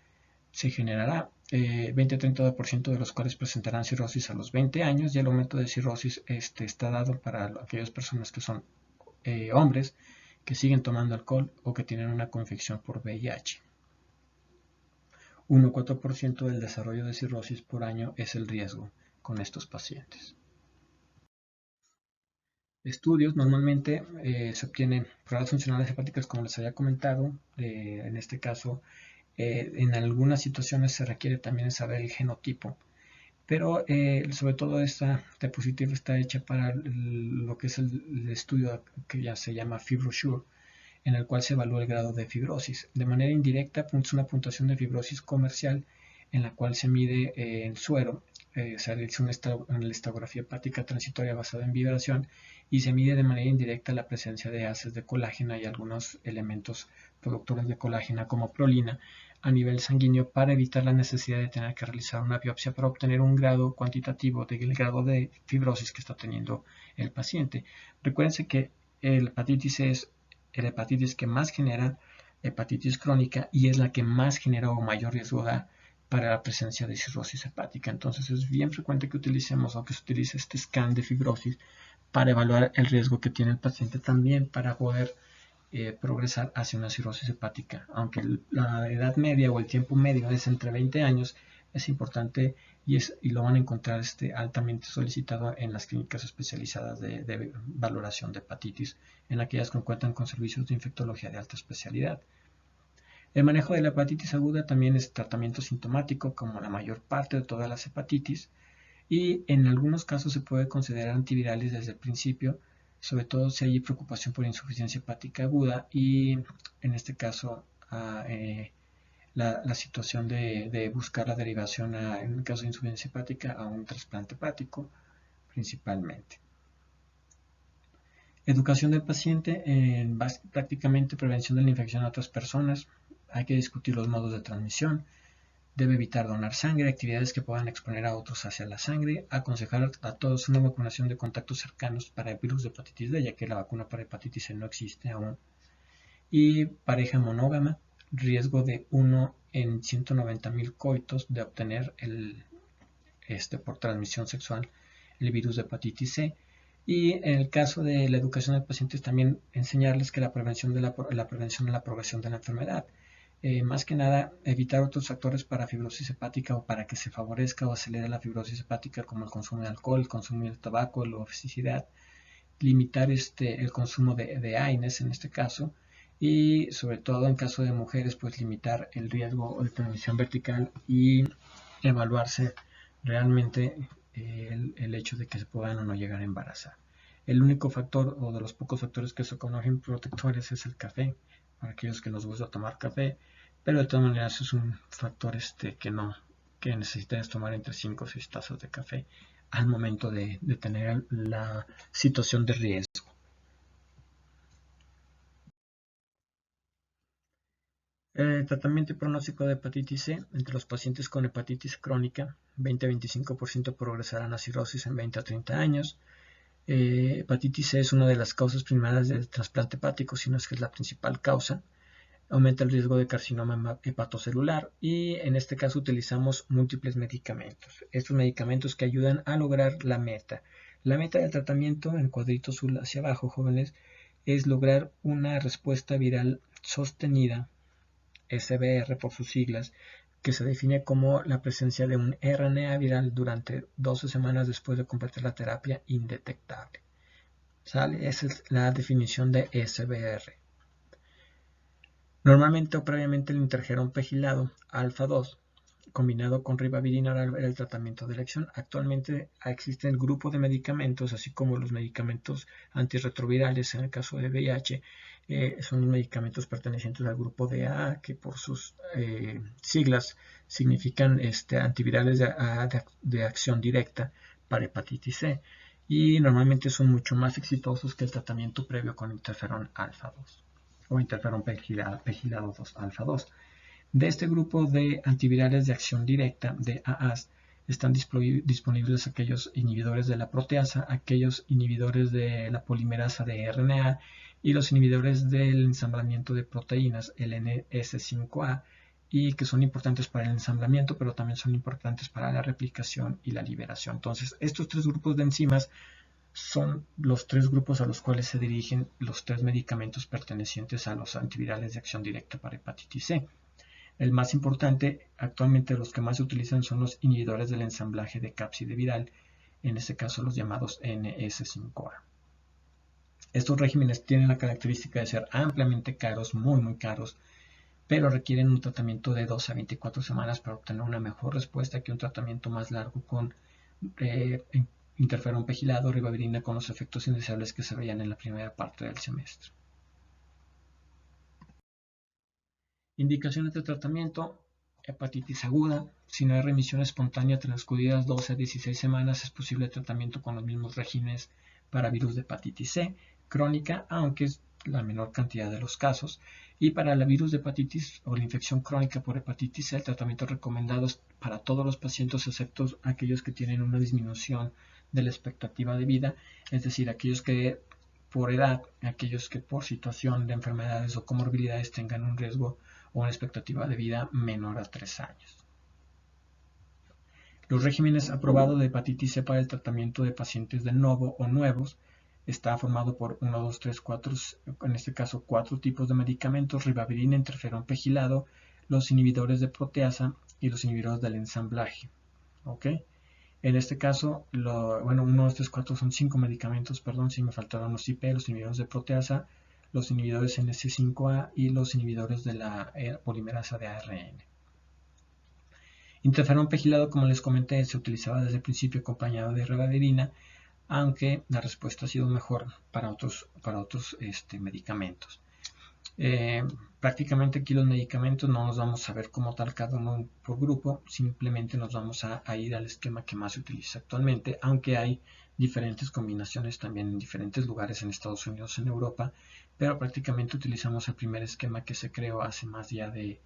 se generará 20-30% de los cuales presentarán cirrosis a los 20 años y el aumento de cirrosis está dado para aquellas personas que son hombres que siguen tomando alcohol o que tienen una coinfección por VIH. 1-4% del desarrollo de cirrosis por año es el riesgo con estos pacientes. Estudios normalmente se obtienen pruebas funcionales hepáticas como les había comentado, en este caso en algunas situaciones se requiere también saber el genotipo, pero sobre todo esta diapositiva está hecha para lo que es el estudio que ya se llama FibroSure, en el cual se evalúa el grado de fibrosis. De manera indirecta, es una puntuación de fibrosis comercial en la cual se mide el suero, se realiza una histografía hepática transitoria basada en vibración y se mide de manera indirecta la presencia de haces de colágeno y algunos elementos productores de colágeno como prolina a nivel sanguíneo para evitar la necesidad de tener que realizar una biopsia para obtener un grado cuantitativo del grado de fibrosis que está teniendo el paciente. Recuérdense que el hepatitis es la hepatitis que más genera hepatitis crónica y es la que más genera o mayor riesgo da para la presencia de cirrosis hepática. Entonces es bien frecuente que utilicemos o que se utilice este scan de fibrosis para evaluar el riesgo que tiene el paciente también para poder progresar hacia una cirrosis hepática. Aunque la edad media o el tiempo medio es entre 20 años, es importante y lo van a encontrar altamente solicitado en las clínicas especializadas de valoración de hepatitis, en aquellas que cuentan con servicios de infectología de alta especialidad. El manejo de la hepatitis aguda también es tratamiento sintomático, como la mayor parte de todas las hepatitis, y en algunos casos se puede considerar antivirales desde el principio, sobre todo si hay preocupación por insuficiencia hepática aguda y en este caso la situación de buscar la derivación en el caso de insuficiencia hepática a un trasplante hepático principalmente. Educación del paciente, prácticamente prevención de la infección a otras personas. Hay que discutir los modos de transmisión. Debe evitar donar sangre, actividades que puedan exponer a otros hacia la sangre, aconsejar a todos una vacunación de contactos cercanos para el virus de hepatitis D, ya que la vacuna para hepatitis C no existe aún. Y pareja monógama, riesgo de 1 en 190,000 coitos de obtener por transmisión sexual el virus de hepatitis C. Y en el caso de la educación de pacientes también enseñarles que la prevención de la prevención de la progresión de la enfermedad. Más que nada evitar otros factores para fibrosis hepática o para que se favorezca o acelere la fibrosis hepática como el consumo de alcohol, el consumo de tabaco, la obesidad, limitar el consumo de AINES en este caso y sobre todo en caso de mujeres pues limitar el riesgo de transmisión vertical y evaluarse realmente el hecho de que se puedan o no llegar a embarazar. El único factor o de los pocos factores que se conocen protectores es el café, para aquellos que nos gusta tomar café, pero de todas maneras es un factor que necesitas tomar entre 5 o 6 tazas de café al momento de tener la situación de riesgo. Tratamiento y pronóstico de hepatitis C. Entre los pacientes con hepatitis crónica, 20-25% progresarán a cirrosis en 20 a 30 años. Hepatitis C es una de las causas primarias del trasplante hepático, si no es que es la principal causa. Aumenta el riesgo de carcinoma hepatocelular y en este caso utilizamos múltiples medicamentos. Estos medicamentos que ayudan a lograr la meta. La meta del tratamiento, en cuadrito azul hacia abajo, jóvenes, es lograr una respuesta viral sostenida, SBR por sus siglas, que se define como la presencia de un RNA viral durante 12 semanas después de completar la terapia indetectable. ¿Sale? Esa es la definición de SBR. Normalmente o previamente el interferón pegilado alfa 2 combinado con ribavirin era el tratamiento de elección. Actualmente existe el grupo de medicamentos, así como los medicamentos antirretrovirales en el caso de VIH, son los medicamentos pertenecientes al grupo de AA, que por sus siglas significan antivirales de acción directa para hepatitis C, y normalmente son mucho más exitosos que el tratamiento previo con interferón alfa 2 o interferón pegilado 2 alfa 2. De este grupo de antivirales de acción directa, de AAs, están disponibles aquellos inhibidores de la proteasa, aquellos inhibidores de la polimerasa de RNA y los inhibidores del ensamblamiento de proteínas, el NS5A, y que son importantes para el ensamblamiento, pero también son importantes para la replicación y la liberación. Entonces, estos tres grupos de enzimas son los tres grupos a los cuales se dirigen los tres medicamentos pertenecientes a los antivirales de acción directa para hepatitis C. El más importante, actualmente los que más se utilizan son los inhibidores del ensamblaje de cápside viral, en este caso los llamados NS5A. Estos regímenes tienen la característica de ser ampliamente caros, muy caros, pero requieren un tratamiento de 12 a 24 semanas para obtener una mejor respuesta que un tratamiento más largo con interferón pegilado o ribavirina con los efectos indeseables que se veían en la primera parte del semestre. Indicaciones de tratamiento: hepatitis aguda. Si no hay remisión espontánea transcurridas 12 a 16 semanas, es posible el tratamiento con los mismos regímenes para virus de hepatitis C. Crónica, aunque es la menor cantidad de los casos. Y para el virus de hepatitis o la infección crónica por hepatitis C, el tratamiento recomendado es para todos los pacientes, excepto aquellos que tienen una disminución de la expectativa de vida, es decir, aquellos que por edad, aquellos que por situación de enfermedades o comorbilidades tengan un riesgo o una expectativa de vida menor a 3 años. Los regímenes aprobados de hepatitis C para el tratamiento de pacientes de novo o nuevos está formado por 1, 2, 3, 4, en este caso 4 tipos de medicamentos: ribavirina, interferón pegilado, los inhibidores de proteasa y los inhibidores del ensamblaje. ¿Ok? En este caso, 1, 2, 3, 4 son 5 medicamentos, perdón, si me faltaron los IP, los inhibidores de proteasa, los inhibidores NS5A y los inhibidores de la polimerasa de ARN. Interferón pegilado, como les comenté, se utilizaba desde el principio acompañado de ribavirina, aunque la respuesta ha sido mejor para otros medicamentos. Prácticamente aquí los medicamentos no nos vamos a ver como tal cada uno por grupo, simplemente nos vamos a ir al esquema que más se utiliza actualmente, aunque hay diferentes combinaciones también en diferentes lugares en Estados Unidos, en Europa, pero prácticamente utilizamos el primer esquema que se creó hace más de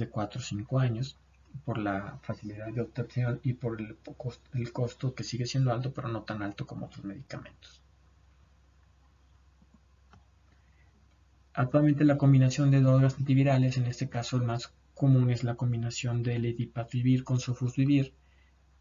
4 o 5 años, por la facilidad de obtención y por el costo, que sigue siendo alto, pero no tan alto como otros medicamentos. Actualmente la combinación de drogas antivirales, en este caso el más común es la combinación de ledapivirine con sofosbuvir,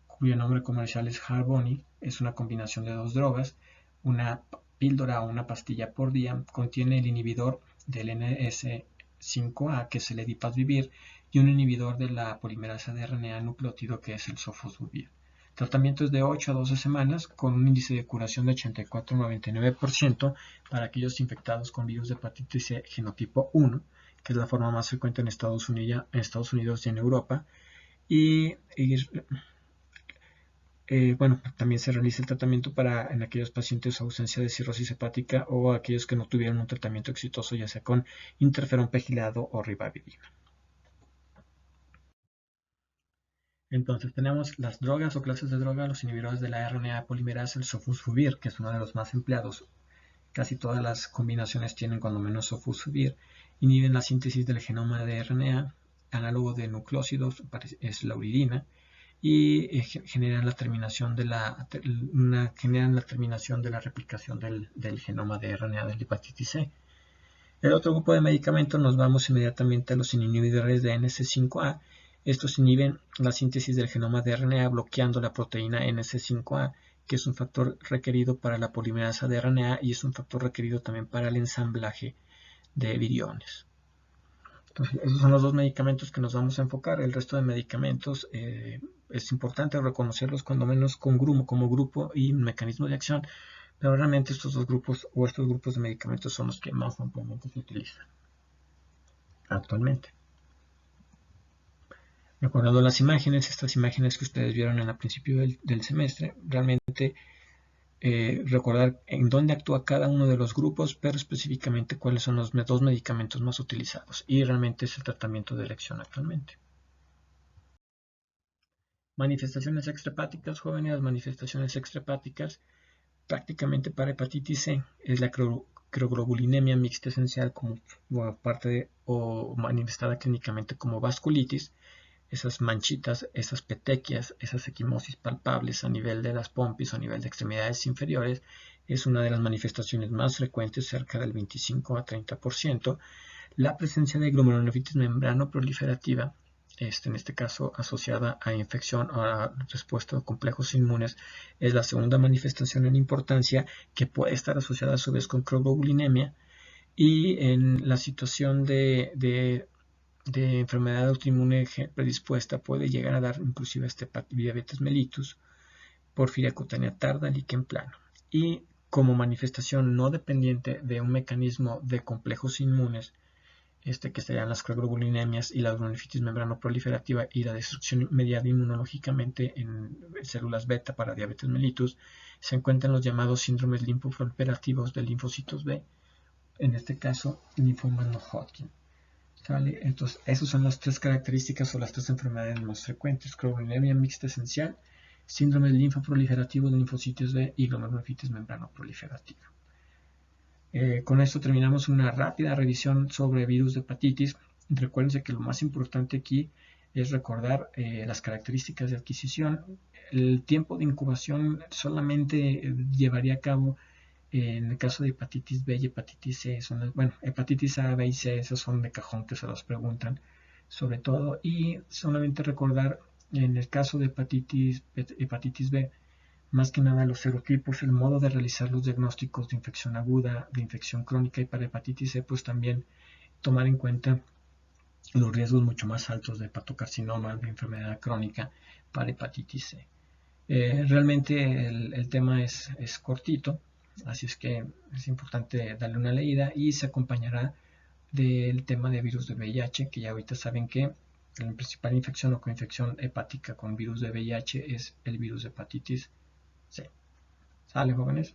cuyo nombre comercial es Harvoni. Es una combinación de dos drogas, una píldora o una pastilla por día. Contiene el inhibidor del NS5A, que es el ledapivirine, y un inhibidor de la polimerasa de RNA nucleótido, que es el sofosbuvir. Tratamiento es de 8 a 12 semanas, con un índice de curación de 84-99% para aquellos infectados con virus de hepatitis C genotipo 1, que es la forma más frecuente en Estados Unidos y en Europa. También se realiza el tratamiento en aquellos pacientes con ausencia de cirrosis hepática o aquellos que no tuvieron un tratamiento exitoso, ya sea con interferón pegilado o ribavirina. Entonces tenemos las drogas o clases de droga: los inhibidores de la RNA polimerasa, el sofosbuvir, que es uno de los más empleados. Casi todas las combinaciones tienen cuando menos sofosbuvir. Inhiben la síntesis del genoma de RNA, análogo de nucleósidos es la uridina, y generan la terminación de la replicación del genoma de RNA del hepatitis C. El otro grupo de medicamentos, nos vamos inmediatamente a los inhibidores de NS5A. Estos inhiben la síntesis del genoma de RNA bloqueando la proteína NS5A, que es un factor requerido para la polimerasa de RNA y es un factor requerido también para el ensamblaje de viriones. Entonces, esos son los dos medicamentos que nos vamos a enfocar. El resto de medicamentos es importante reconocerlos cuando menos como grupo y mecanismo de acción, pero realmente estos dos grupos o estos grupos de medicamentos son los que más ampliamente se utilizan. actualmente. Recordando las imágenes, estas imágenes que ustedes vieron al principio del semestre, realmente recordar en dónde actúa cada uno de los grupos, pero específicamente cuáles son los dos medicamentos más utilizados, y realmente es el tratamiento de elección actualmente. Manifestaciones extrahepáticas, jóvenes. Las manifestaciones extrahepáticas prácticamente para hepatitis C es la crioglobulinemia mixta esencial como parte o manifestada clínicamente como vasculitis, esas manchitas, esas petequias, esas equimosis palpables a nivel de las pompis o a nivel de extremidades inferiores, es una de las manifestaciones más frecuentes, cerca del 25 a 30%. La presencia de glomerulonefritis membrano proliferativa, en este caso asociada a infección o a respuesta de complejos inmunes, es la segunda manifestación en importancia, que puede estar asociada a su vez con crioglobulinemia, y en la situación de enfermedad autoinmune predispuesta puede llegar a dar inclusive diabetes mellitus, porfiria cutánea tarda, líquen plano. Y como manifestación no dependiente de un mecanismo de complejos inmunes, que serían las crioglobulinemias y la glomerulonephritis membrano proliferativa y la destrucción mediada inmunológicamente en células beta para diabetes mellitus, se encuentran los llamados síndromes linfoproliferativos de linfocitos B, en este caso linfoma no Hodgkin. ¿Sale? Entonces, esas son las tres características o las tres enfermedades más frecuentes: crioglobulinemia mixta esencial, síndrome linfoproliferativo de linfocitos B y glomerulonephritis membrano proliferativa. Con esto terminamos una rápida revisión sobre virus de hepatitis. Recuérdense que lo más importante aquí es recordar las características de adquisición. El tiempo de incubación solamente llevaría a cabo en el caso de hepatitis B y hepatitis C. Hepatitis A, B y C, esos son de cajón que se los preguntan sobre todo. Y solamente recordar en el caso de hepatitis B, más que nada los serotipos, el modo de realizar los diagnósticos de infección aguda, de infección crónica, y para hepatitis C pues también tomar en cuenta los riesgos mucho más altos de hepatocarcinoma, de enfermedad crónica para hepatitis C. Realmente el tema es cortito, así es que es importante darle una leída, y se acompañará del tema de virus de VIH, que ya ahorita saben que la principal infección o coinfección hepática con virus de VIH es el virus de hepatitis C. ¿Sale, jóvenes?